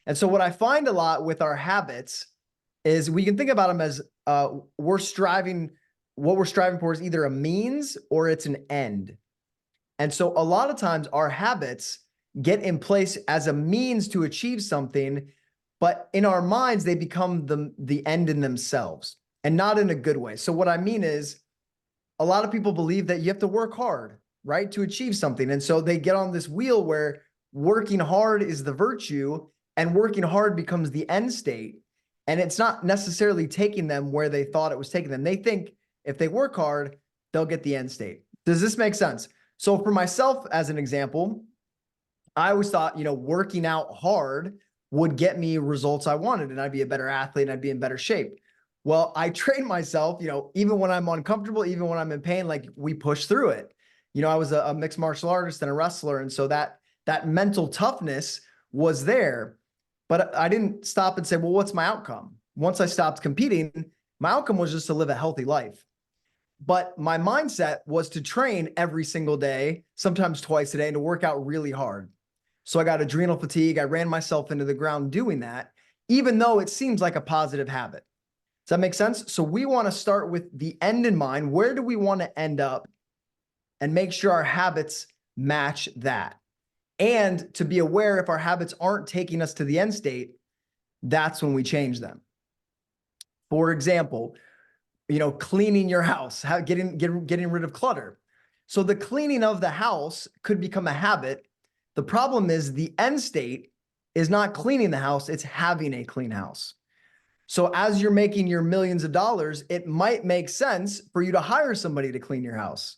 And so what I find a lot with our habits is we can think about them as what we're striving for is either a means or it's an end. And so a lot of times our habits get in place as a means to achieve something, but in our minds, they become the end in themselves and not in a good way. So what I mean is a lot of people believe that you have to work hard, right, to achieve something. And so they get on this wheel where working hard is the virtue and working hard becomes the end state. And it's not necessarily taking them where they thought it was taking them. They think if they work hard, they'll get the end state. Does this make sense? So for myself, as an example, I always thought, working out hard would get me results I wanted, and I'd be a better athlete and I'd be in better shape. Well, I train myself, even when I'm uncomfortable, even when I'm in pain, like we push through it. I was a mixed martial artist and a wrestler. And so that mental toughness was there, but I didn't stop and say, well, what's my outcome? Once I stopped competing, my outcome was just to live a healthy life. But my mindset was to train every single day, sometimes twice a day, and to work out really hard. So I got adrenal fatigue. I ran myself into the ground doing that, even though it seems like a positive habit. Does that make sense? So we want to start with the end in mind. Where do we want to end up? And make sure our habits match that. And to be aware if our habits aren't taking us to the end state, that's when we change them. For example, cleaning your house, getting rid of clutter. So the cleaning of the house could become a habit. The problem is the end state is not cleaning the house, it's having a clean house. So as you're making your millions of dollars, it might make sense for you to hire somebody to clean your house.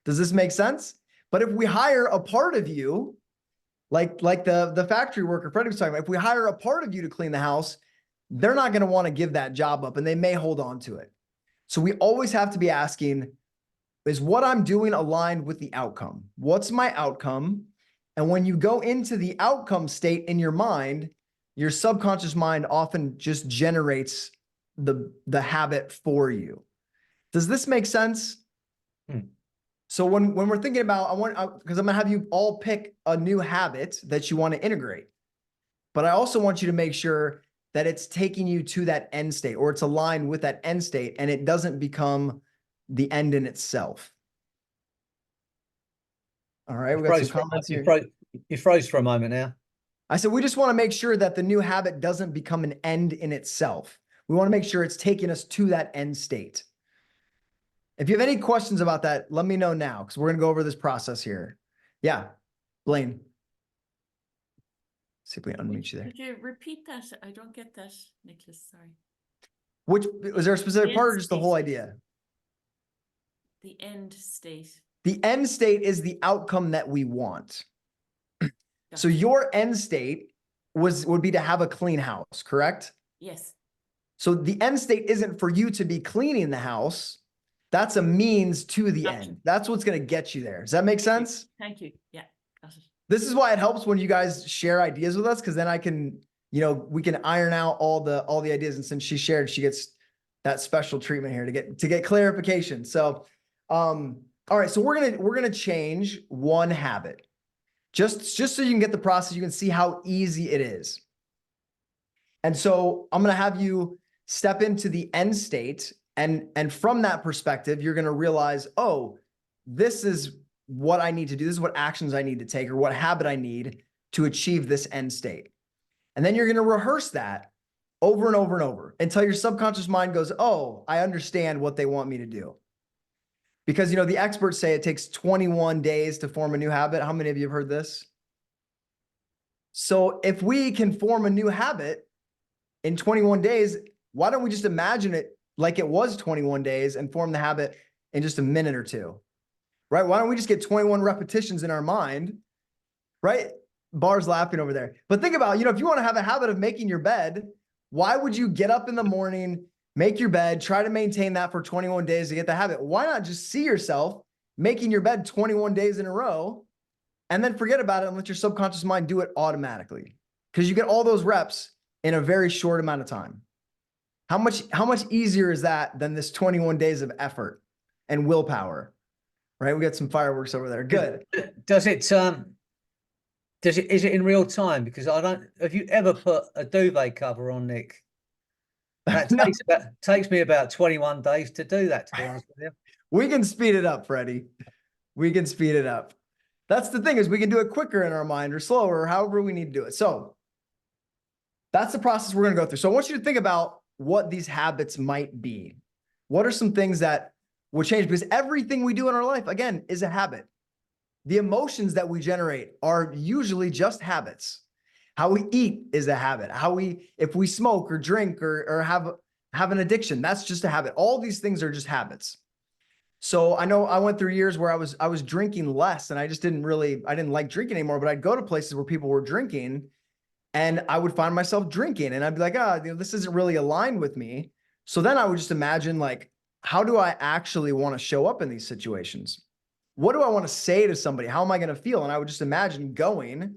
Does this make sense? But if we hire a part of you, like the factory worker Freddy was talking about, if we hire a part of you to clean the house, they're not going to want to give that job up and they may hold on to it. So we always have to be asking, is what I'm doing aligned with the outcome? What's my outcome? And when you go into the outcome state in your mind, your subconscious mind often just generates the habit for you. Does this make sense? So when we're thinking about, because I'm going to have you all pick a new habit that you want to integrate. But I also want you to make sure that it's taking you to that end state, or it's aligned with that end state, and it doesn't become the end in itself. All right, we got some comments here. You froze for a moment now. I said, we just want to make sure that the new habit doesn't become an end in itself. We want to make sure it's taking us to that end state. If you have any questions about that, let me know now, because we're going to go over this process here. Yeah, Blaine. See if we unmute you there. Could you repeat that? I don't get that, Nicholas. Sorry. Was there a specific part or just the whole idea? The end state. The end state is the outcome that we want. So your end state would be to have a clean house, correct? Yes. So the end state isn't for you to be cleaning the house. That's a means to the end. That's what's going to get you there. Does that make sense? Thank you. Yeah, got it. This is why it helps when you guys share ideas with us, because then I can, we can iron out all the ideas. And since she shared, she gets that special treatment here to get clarification. So, all right. So we're gonna change one habit, just so you can get the process. You can see how easy it is. And so I'm gonna have you step into the end state. And from that perspective, you're going to realize, oh, this is what I need to do. This is what actions I need to take, or what habit I need to achieve this end state. And then you're going to rehearse that over and over and over until your subconscious mind goes, oh, I understand what they want me to do. Because, the experts say it takes 21 days to form a new habit. How many of you have heard this? So if we can form a new habit in 21 days, why don't we just imagine it like it was 21 days and form the habit in just a minute or two, right? Why don't we just get 21 repetitions in our mind, right? Bar's laughing over there. But think about, if you want to have a habit of making your bed, why would you get up in the morning, make your bed, try to maintain that for 21 days to get the habit? Why not just see yourself making your bed 21 days in a row and then forget about it and let your subconscious mind do it automatically? Because you get all those reps in a very short amount of time. How much easier is that than this 21 days of effort and willpower, right? We got some fireworks over there. Good. Is it in real time? Because have you ever put a duvet cover on, Nick? That takes me about 21 days to do that, to be honest with you. We can speed it up, Freddie. We can speed it up. That's the thing, is we can do it quicker in our mind or slower, or however we need to do it. So that's the process we're going to go through. So I want you to think about what these habits might be. What are some things that will change? Because everything we do in our life, again, is a habit. The emotions that we generate are usually just habits. How we eat is a habit. If we smoke or drink or have an addiction, that's just a habit. All these things are just habits. So I know I went through years where I was drinking less and I didn't like drinking anymore, but I'd go to places where people were drinking and I would find myself drinking and I'd be like, this isn't really aligned with me. So then I would just imagine like, how do I actually want to show up in these situations? What do I want to say to somebody? How am I going to feel? And I would just imagine going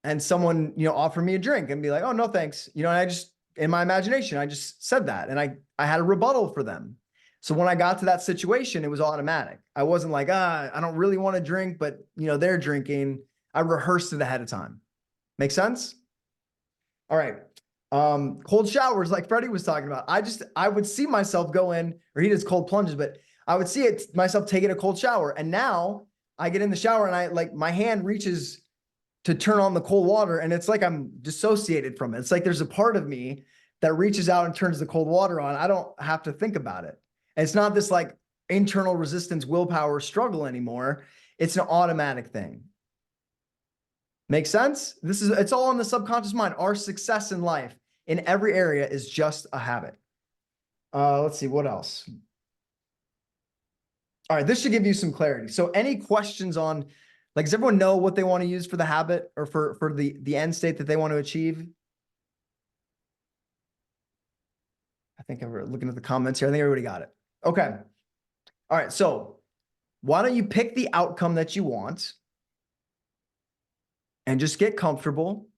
and someone, offer me a drink and be like, oh, no, thanks. And I just, in my imagination, I just said that. And I had a rebuttal for them. So when I got to that situation, it was automatic. I wasn't like, I don't really want to drink, but they're drinking. I rehearsed it ahead of time. Make sense? All right. Cold showers, like Freddie was talking about. I would see myself go in, or he does cold plunges, but I would see myself taking a cold shower. And now I get in the shower and my hand reaches to turn on the cold water. And it's like I'm dissociated from it. It's like there's a part of me that reaches out and turns the cold water on. I don't have to think about it. And it's not this like internal resistance, willpower struggle anymore. It's an automatic thing. Make sense? It's all in the subconscious mind. Our success in life in every area is just a habit. Let's see, what else? All right, this should give you some clarity. So any questions on, does everyone know what they want to use for the habit or for the end state that they want to achieve? I think I'm looking at the comments here. I think everybody got it. Okay. All right, so why don't you pick the outcome that you want and just get comfortable.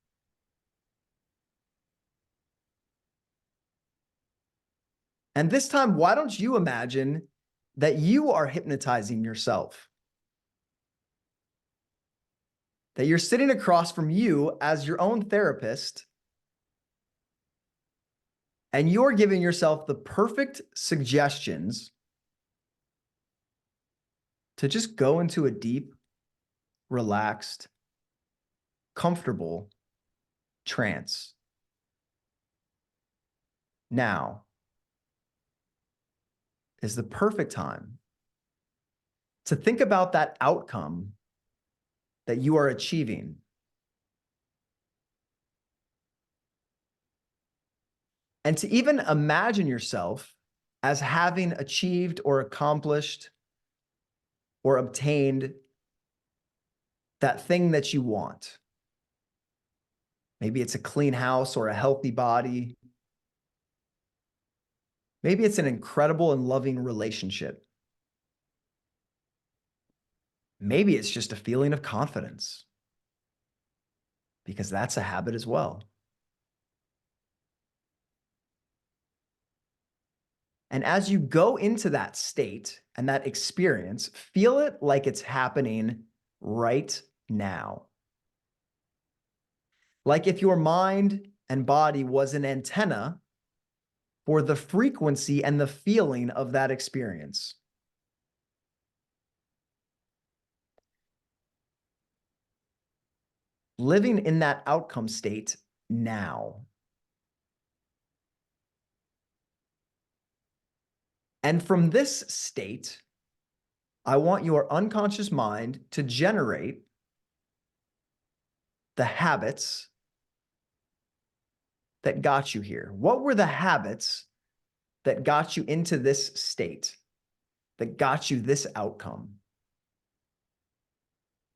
And this time, why don't you imagine that you are hypnotizing yourself? That you're sitting across from you as your own therapist, and you're giving yourself the perfect suggestions to just go into a deep, relaxed, comfortable trance. Now is the perfect time to think about that outcome that you are achieving. And to even imagine yourself as having achieved or accomplished or obtained that thing that you want. Maybe it's a clean house or a healthy body. Maybe it's an incredible and loving relationship. Maybe it's just a feeling of confidence, because that's a habit as well. And as you go into that state and that experience, feel it like it's happening right now. Like if your mind and body was an antenna for the frequency and the feeling of that experience. Living in that outcome state now. And from this state, I want your unconscious mind to generate the habits that got you here. What were the habits that got you into this state, that got you this outcome?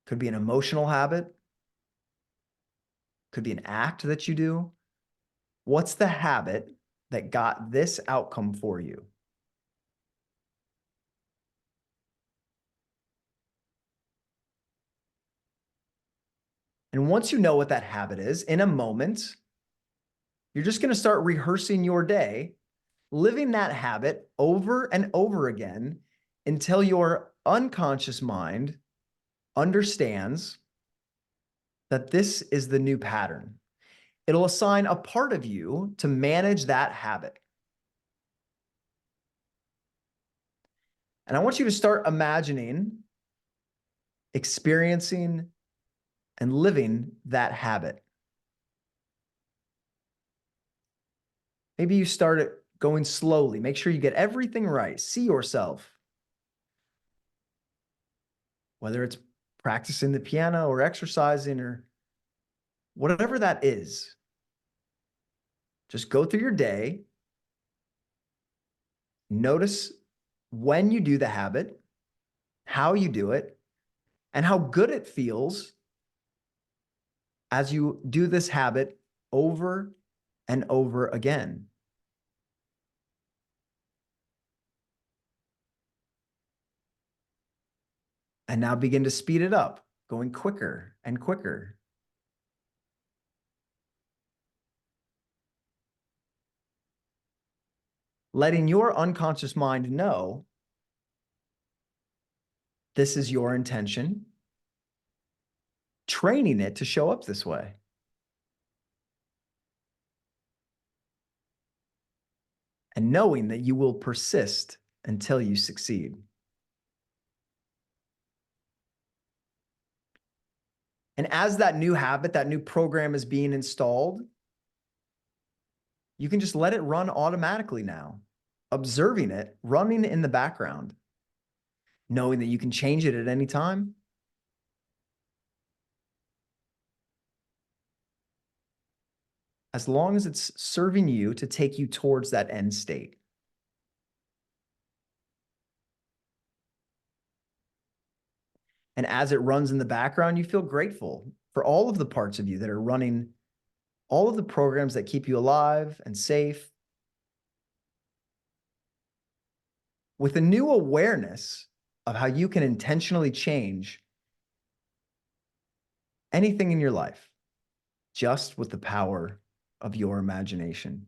Could be an emotional habit. Could be an act that you do. What's the habit that got this outcome for you? And once you know what that habit is, in a moment, you're just going to start rehearsing your day, living that habit over and over again until your unconscious mind understands that this is the new pattern. It'll assign a part of you to manage that habit. And I want you to start imagining, experiencing, and living that habit. Maybe you start it going slowly. Make sure you get everything right. See yourself. Whether it's practicing the piano or exercising or whatever that is. Just go through your day. Notice when you do the habit, how you do it, and how good it feels as you do this habit over and over again. And now begin to speed it up, going quicker and quicker. Letting your unconscious mind know this is your intention, training it to show up this way. And knowing that you will persist until you succeed. And as that new habit, that new program is being installed, you can just let it run automatically now, observing it running in the background, knowing that you can change it at any time. As long as it's serving you to take you towards that end state. And as it runs in the background, you feel grateful for all of the parts of you that are running all of the programs that keep you alive and safe. With a new awareness of how you can intentionally change anything in your life, just with the power of your imagination.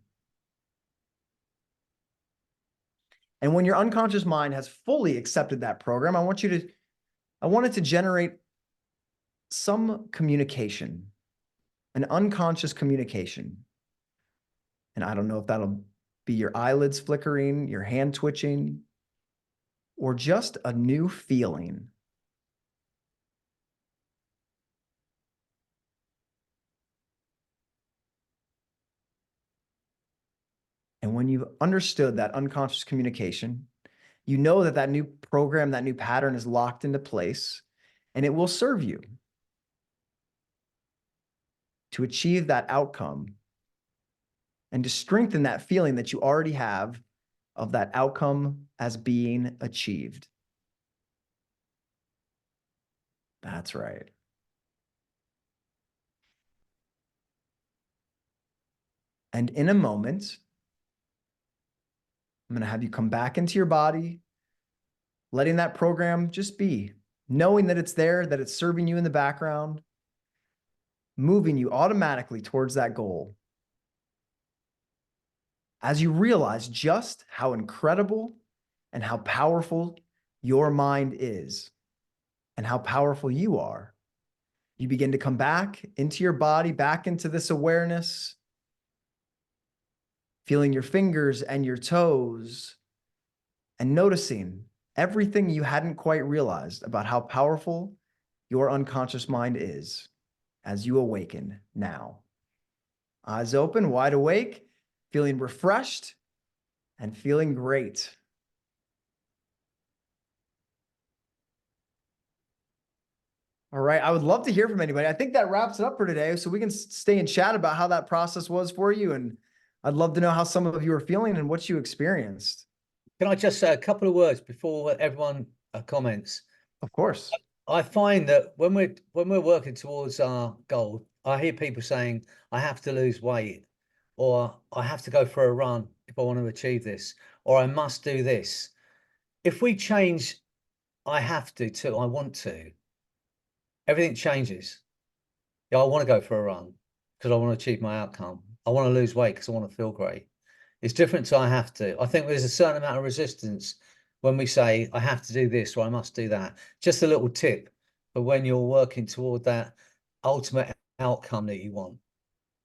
And when your unconscious mind has fully accepted that program, I want it to generate some communication, an unconscious communication. And I don't know if that'll be your eyelids flickering, your hand twitching, or just a new feeling. And when you've understood that unconscious communication, you know that that new program, that new pattern is locked into place, and it will serve you to achieve that outcome and to strengthen that feeling that you already have of that outcome as being achieved. That's right. And in a moment, I'm going to have you come back into your body, letting that program just be, knowing that it's there, that it's serving you in the background, moving you automatically towards that goal. As you realize just how incredible and how powerful your mind is and how powerful you are, you begin to come back into your body, back into this awareness, feeling your fingers and your toes and noticing everything you hadn't quite realized about how powerful your unconscious mind is as you awaken now. Eyes open, wide awake, feeling refreshed and feeling great. All right, I would love to hear from anybody. I think that wraps it up for today, so we can stay and chat about how that process was for you. And I'd love to know how some of you are feeling and what you experienced. Can I just say a couple of words before everyone comments? Of course. I find that when we're working towards our goal, I hear people saying, I have to lose weight, or I have to go for a run if I want to achieve this, or I must do this. If we change I have to I want to, everything changes. Yeah, I want to go for a run because I want to achieve my outcome. I want to lose weight because I want to feel great. It's different to I have to. I think there's a certain amount of resistance when we say I have to do this or I must do that. Just a little tip for when you're working toward that ultimate outcome that you want.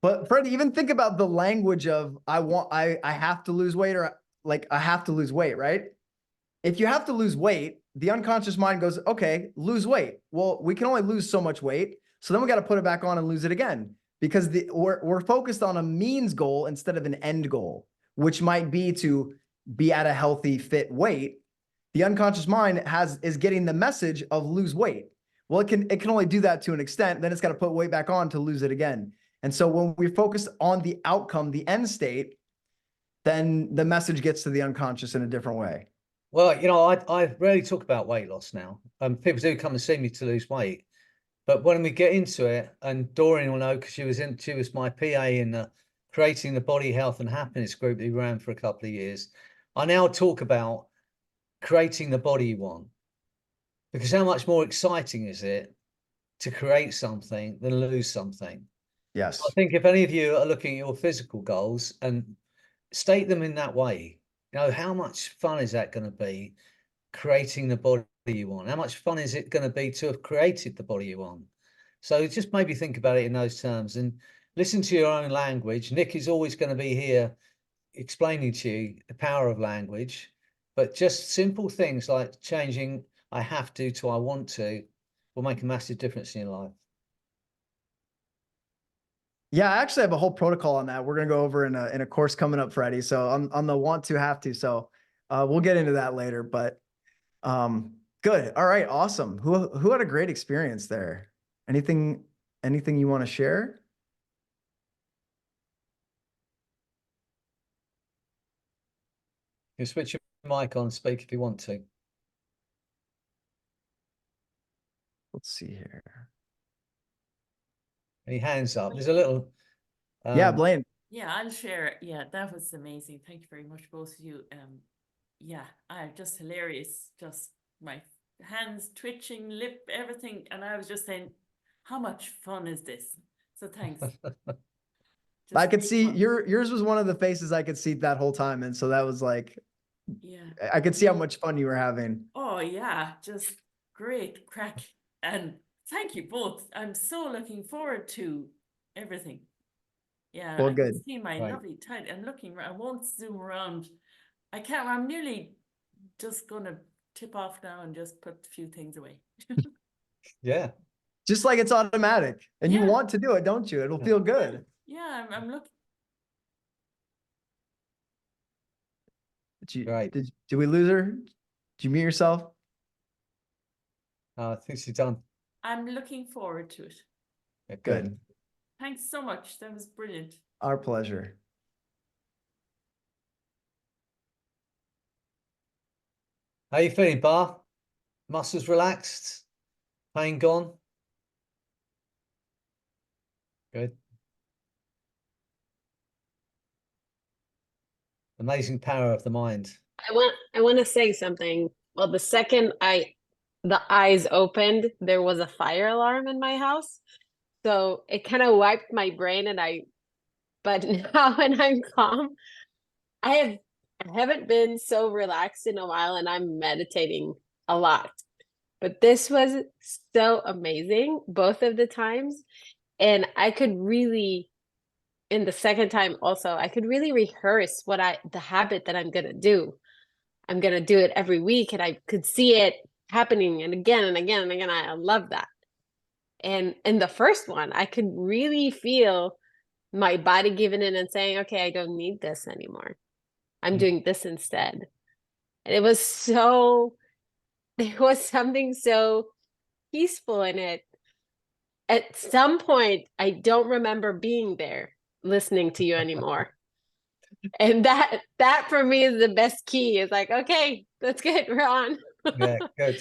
But Freddie, even think about the language of I have to lose weight, or like I have to lose weight, right? If you have to lose weight, the unconscious mind goes, okay, lose weight. Well, we can only lose so much weight. So then we got to put it back on and lose it again, because we're focused on a means goal instead of an end goal, which might be to be at a healthy, fit weight. The unconscious mind is getting the message of lose weight. Well, it can only do that to an extent. Then it's got to put weight back on to lose it again. And so when we focus on the outcome, the end state, then the message gets to the unconscious in a different way. Well, I rarely talk about weight loss now. People do come and see me to lose weight, but when we get into it, and Doreen will know because she was my PA in creating the body health and happiness group that we ran for a couple of years. I now talk about creating the body you want, because how much more exciting is it to create something than lose something? Yes. I think if any of you are looking at your physical goals and state them in that way, how much fun is that going to be creating the body you want? How much fun is it going to be to have created the body you want? So just maybe think about it in those terms and listen to your own language. Nick is always going to be here explaining to you the power of language, but just simple things like changing I have to I want to will make a massive difference in your life. Yeah, I actually have a whole protocol on that. We're gonna go over in a course coming up, Freddie. So on the want to have to. So we'll get into that later. But good. All right, awesome. Who had a great experience there? Anything you want to share? You switch your mic on, speak if you want to. Let's see here. Any hands up? There's a little. Yeah, Blaine. Yeah, I'll share. Yeah, that was amazing. Thank you very much, both of you. Yeah, just hilarious. Just my hands twitching, lip, everything. And I was just saying, how much fun is this? So thanks. I could great see fun. yours was one of the faces I could see that whole time. And so that was like, Yeah. I could see how much fun you were having. Oh yeah, just great crack. And thank you both. I'm so looking forward to everything. Yeah, Well, I can good. see my Right. lovely tight and looking around. I won't zoom around. I can't. I'm nearly just gonna tip off now and just put a few things away. Yeah. Just like it's automatic. And you Yeah. want to do it, don't you? It'll feel good. Yeah, I'm looking. Right. Did we lose her? Did you mute yourself? I think she's done. I'm looking forward to it. Yeah, Good. Thanks so much. That was brilliant. Our pleasure. How you feeling, Bar? Muscles relaxed? Pain gone? Good. Amazing power of the mind. I want to say something. Well, the second the eyes opened, there was a fire alarm in my house. So it kind of wiped my brain but now when I'm calm, I haven't been so relaxed in a while and I'm meditating a lot. But this was so amazing both of the times. And I could really, in the second time also, I could really rehearse the habit that I'm gonna do. I'm gonna do it every week, and I could see it happening and again and again and again. I love that. And in the first one, I could really feel my body giving in and saying, okay, I don't need this anymore. I'm doing this instead. And there was something so peaceful in it. At some point, I don't remember being there listening to you anymore. And that for me is the best key. It's like, okay, that's good. We're on. Yeah, good.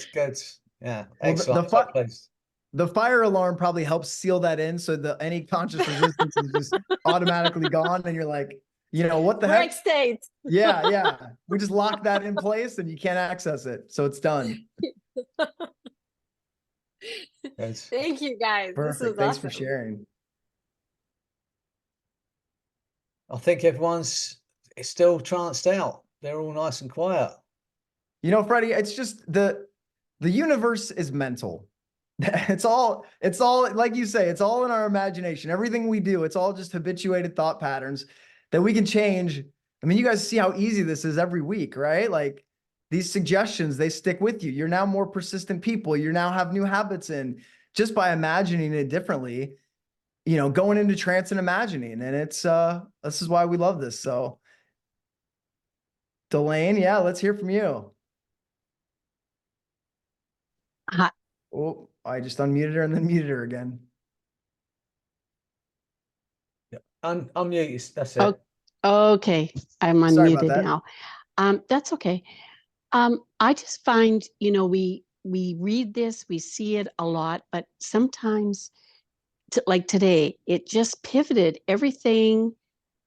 Yeah, Well, excellent. So pleased. the fire alarm probably helps seal that in, so any conscious resistance is just automatically gone, and you're like, what the heck? Break state. Yeah. We just lock that in place, and you can't access it, so it's done. Good. Thank you, guys. Perfect. This was Thanks awesome. for sharing. I think everyone's still tranced out. They're all nice and quiet. Freddie, it's just the universe is mental. It's all like you say, it's all in our imagination. Everything we do, it's all just habituated thought patterns that we can change. I mean, you guys see how easy this is every week, right? Like these suggestions, they stick with you. You're now more persistent people. You now have new habits in just by imagining it differently, going into trance and imagining. And it's this is why we love this. So Delane, yeah, let's hear from you. Hi. Oh, I just unmuted her and then muted her again. Yeah. Unmute. That's it. Okay, I'm Sorry about unmuted that. now. That's okay. I just find, we read this, we see it a lot, but sometimes, like today, it just pivoted everything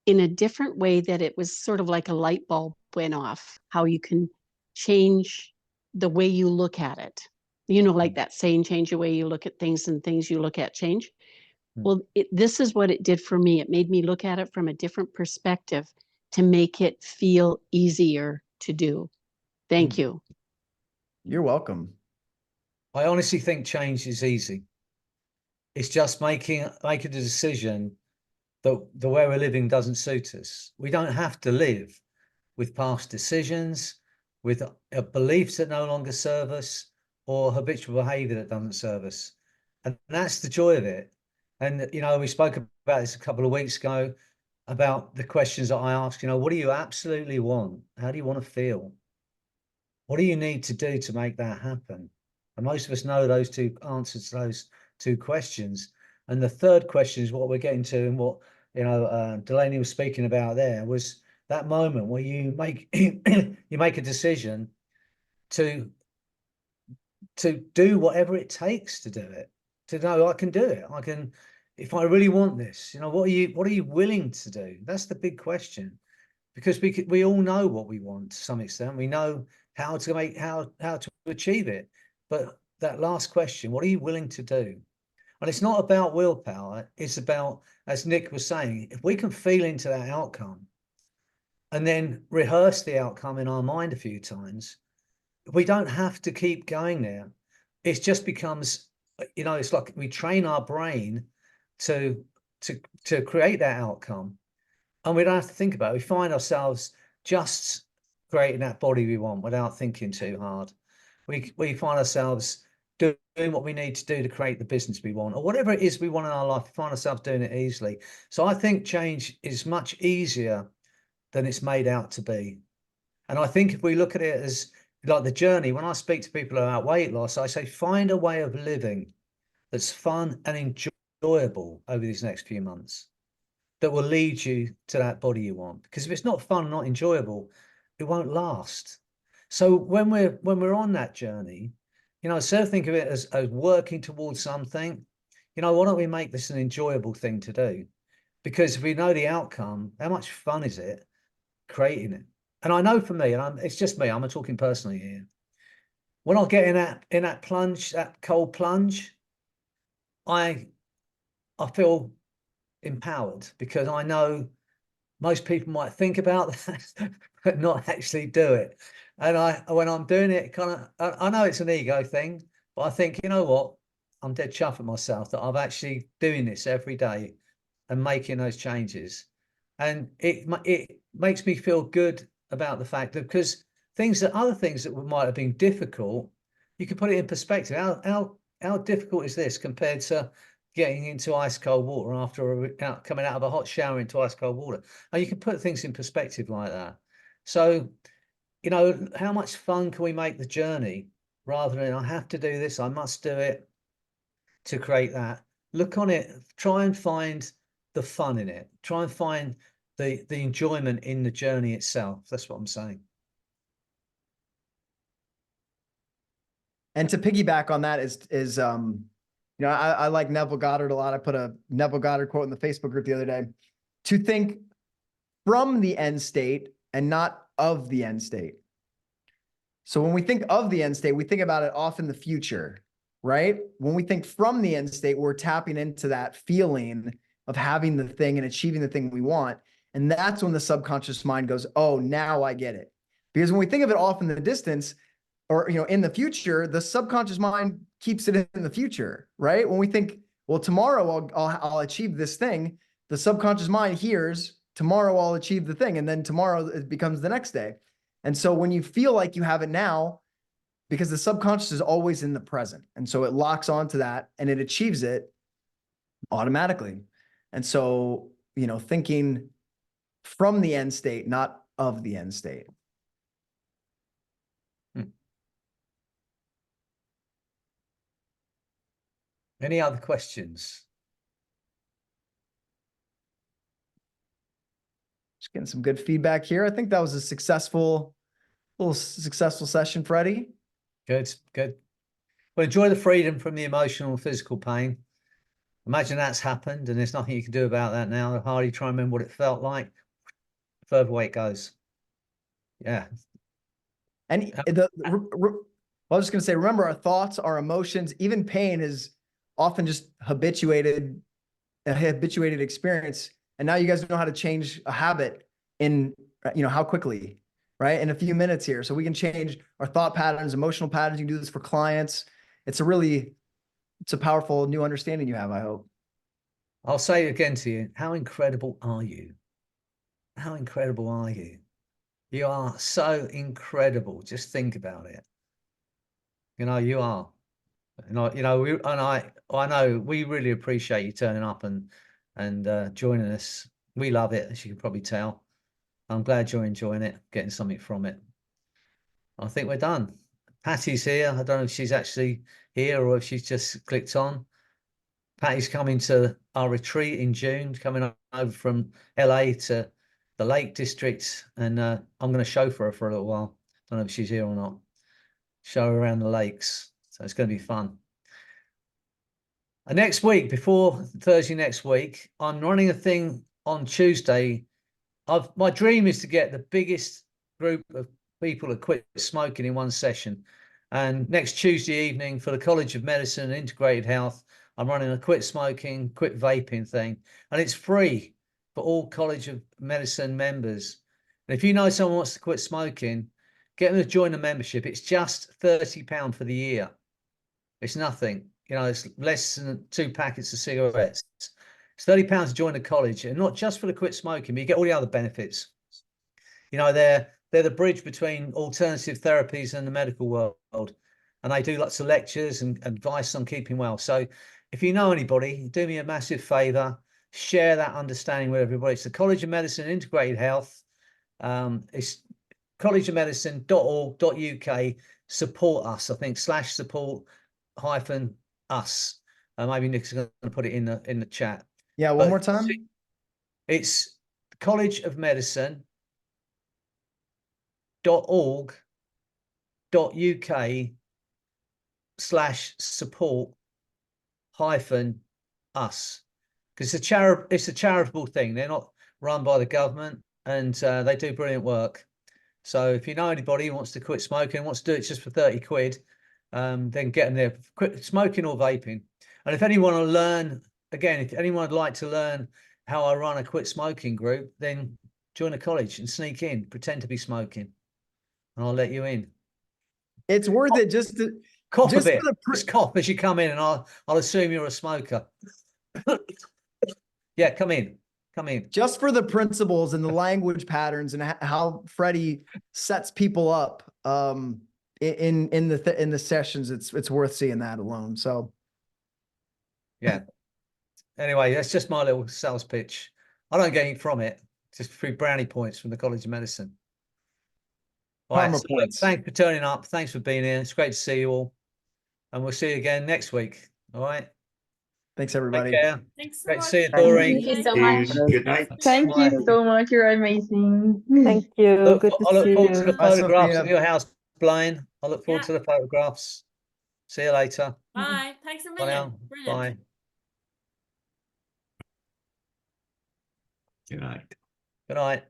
in a different way that it was sort of like a light bulb went off, how you can change the way you look at it. Like that saying, change the way you look at things and things you look at change. Well, this is what it did for me. It made me look at it from a different perspective to make it feel easier to do. Thank you. You're welcome. I honestly think change is easy. It's just making a decision that the way we're living doesn't suit us. We don't have to live with past decisions, with beliefs that no longer serve us, or habitual behavior that doesn't serve us. And that's the joy of it. And, we spoke about this a couple of weeks ago about the questions that I asked, what do you absolutely want? How do you want to feel? What do you need to do to make that happen? And most of us know those two answers to those two questions. And the third question is what we're getting to, and what Delaney was speaking about there was that moment where you make you make a decision to do whatever it takes to do it. To know I can do it. I can, if I really want this. What are you willing to do? That's the big question, because we all know what we want to some extent. We know how to achieve it, but that last question, what are you willing to do? And it's not about willpower. It's about, as Nick was saying, if we can feel into that outcome and then rehearse the outcome in our mind a few times, we don't have to keep going there. It just becomes, it's like we train our brain to create that outcome, and we don't have to think about it. We find ourselves just creating that body we want without thinking too hard. We find ourselves doing what we need to do to create the business we want, or whatever it is we want in our life. We find ourselves doing it easily. So I think change is much easier than it's made out to be. And I think if we look at it as like the journey, when I speak to people about weight loss, I say, find a way of living that's fun and enjoyable over these next few months, that will lead you to that body you want. Because if it's not fun, not enjoyable, it won't last. So when we're on that journey, instead of think of it as working towards something, why don't we make this an enjoyable thing to do? Because if we know the outcome, how much fun is it creating it? And I know for me, and it's just me, I'm talking personally here. When I get in that plunge, that cold plunge, I feel empowered, because I know most people might think about that, but not actually do it. And when I'm doing it, I know it's an ego thing, but I think, you know what? I'm dead chuffed at myself that I'm actually doing this every day and making those changes. And it makes me feel good about the fact that, because other things that might have been difficult, you can put it in perspective. How difficult is this compared to getting into ice cold water after coming out of a hot shower into ice cold water? And you can put things in perspective like that. So, how much fun can we make the journey, rather than I have to do this, I must do it to create that? Look on it, try and find the fun in it. Try and find the enjoyment in the journey itself. That's what I'm saying. And to piggyback on that is I like Neville Goddard a lot. I put a Neville Goddard quote in the Facebook group the other day: to think from the end state and not of the end state. So when we think of the end state, we think about it off in the future, right? When we think from the end state, we're tapping into that feeling of having the thing and achieving the thing we want. And that's when the subconscious mind goes, oh, now I get it. Because when we think of it off in the distance, or in the future, the subconscious mind keeps it in the future, right? When we think, well, tomorrow I'll achieve this thing, the subconscious mind hears, tomorrow I'll achieve the thing, and then tomorrow it becomes the next day. And so when you feel like you have it now, because the subconscious is always in the present, and so it locks onto that and it achieves it automatically. And so, thinking from the end state, not of the end state. Any other questions? Just getting some good feedback here. I think that was a successful little successful session, Freddie. Good, good. Well, enjoy the freedom from the emotional and physical pain. Imagine that's happened and there's nothing you can do about that now. The harder you try and remember what it felt like, the further away it goes. Yeah. And I was just going to say, remember, our thoughts, our emotions, even pain is often just a habituated experience. And now you guys know how to change a habit in, how quickly, right? In a few minutes here. So we can change our thought patterns, emotional patterns. You can do this for clients. It's a powerful new understanding you have, I hope. I'll say it again to you. How incredible are you? How incredible are you? You are so incredible. Just think about it. You are. I know we really appreciate you turning up and joining us. We love it, as you can probably tell. I'm glad you're enjoying it, getting something from it. I think we're done. Patty's here. I don't know if she's actually here or if she's just clicked on. Patty's coming to our retreat in June, coming over from LA to the Lake District, and I'm going to chauffeur her for a little while. Don't know if she's here or not. Show her around the lakes. So it's going to be fun. And next week, before Thursday next week, I'm running a thing on Tuesday. My dream is to get the biggest group of people to quit smoking in one session. And next Tuesday evening for the College of Medicine and Integrated Health, I'm running a quit smoking, quit vaping thing. And it's free for all College of Medicine members. And if you know someone wants to quit smoking, get them to join the membership. It's just £30 for the year. It's nothing. It's less than 2 packets of cigarettes. It's £30 to join the college, and not just for the quit smoking, but you get all the other benefits. They're the bridge between alternative therapies and the medical world, and they do lots of lectures and advice on keeping well. So if you know anybody, do me a massive favor, share that understanding with everybody. It's the College of Medicine and Integrated Health. It's collegeofmedicine.org.uk. Support us, I think, /support-us. Maybe Nick's going to put it in the chat. Yeah, one more time. It's College of Medicine.org.uk/support-us. Because it's a charitable thing. They're not run by the government, and they do brilliant work. So if you know anybody who wants to quit smoking, wants to do it just for 30 quid, then get them there. Quit smoking or vaping. And if anyone will learn, again, if anyone would like to learn how I run a quit smoking group, then join the college and sneak in, pretend to be smoking, and I'll let you in. It's worth it just to cough a bit. Just cough as you come in, and I'll assume you're a smoker. Yeah, come in. Just for the principles and the language patterns and how Freddie sets people up in the sessions, it's worth seeing that alone. So yeah. Anyway, that's just my little sales pitch. I don't get anything from it, just free brownie points from the College of Medicine. All right, so thanks for turning up. Thanks for being here. It's great to see you all. And we'll see you again next week. All right. Thanks, everybody. Take care. Thanks so Great much. to see you, Doreen. Thank you so much. Good night. Thank you so much. You're amazing. Thank you. I look Good to forward see to the you. Bye, photographs Sophia. of your house, Blaine. I look forward to the photographs. See you later. Bye. Thanks a Bye million. now. Brilliant. Bye. Good night. Good night.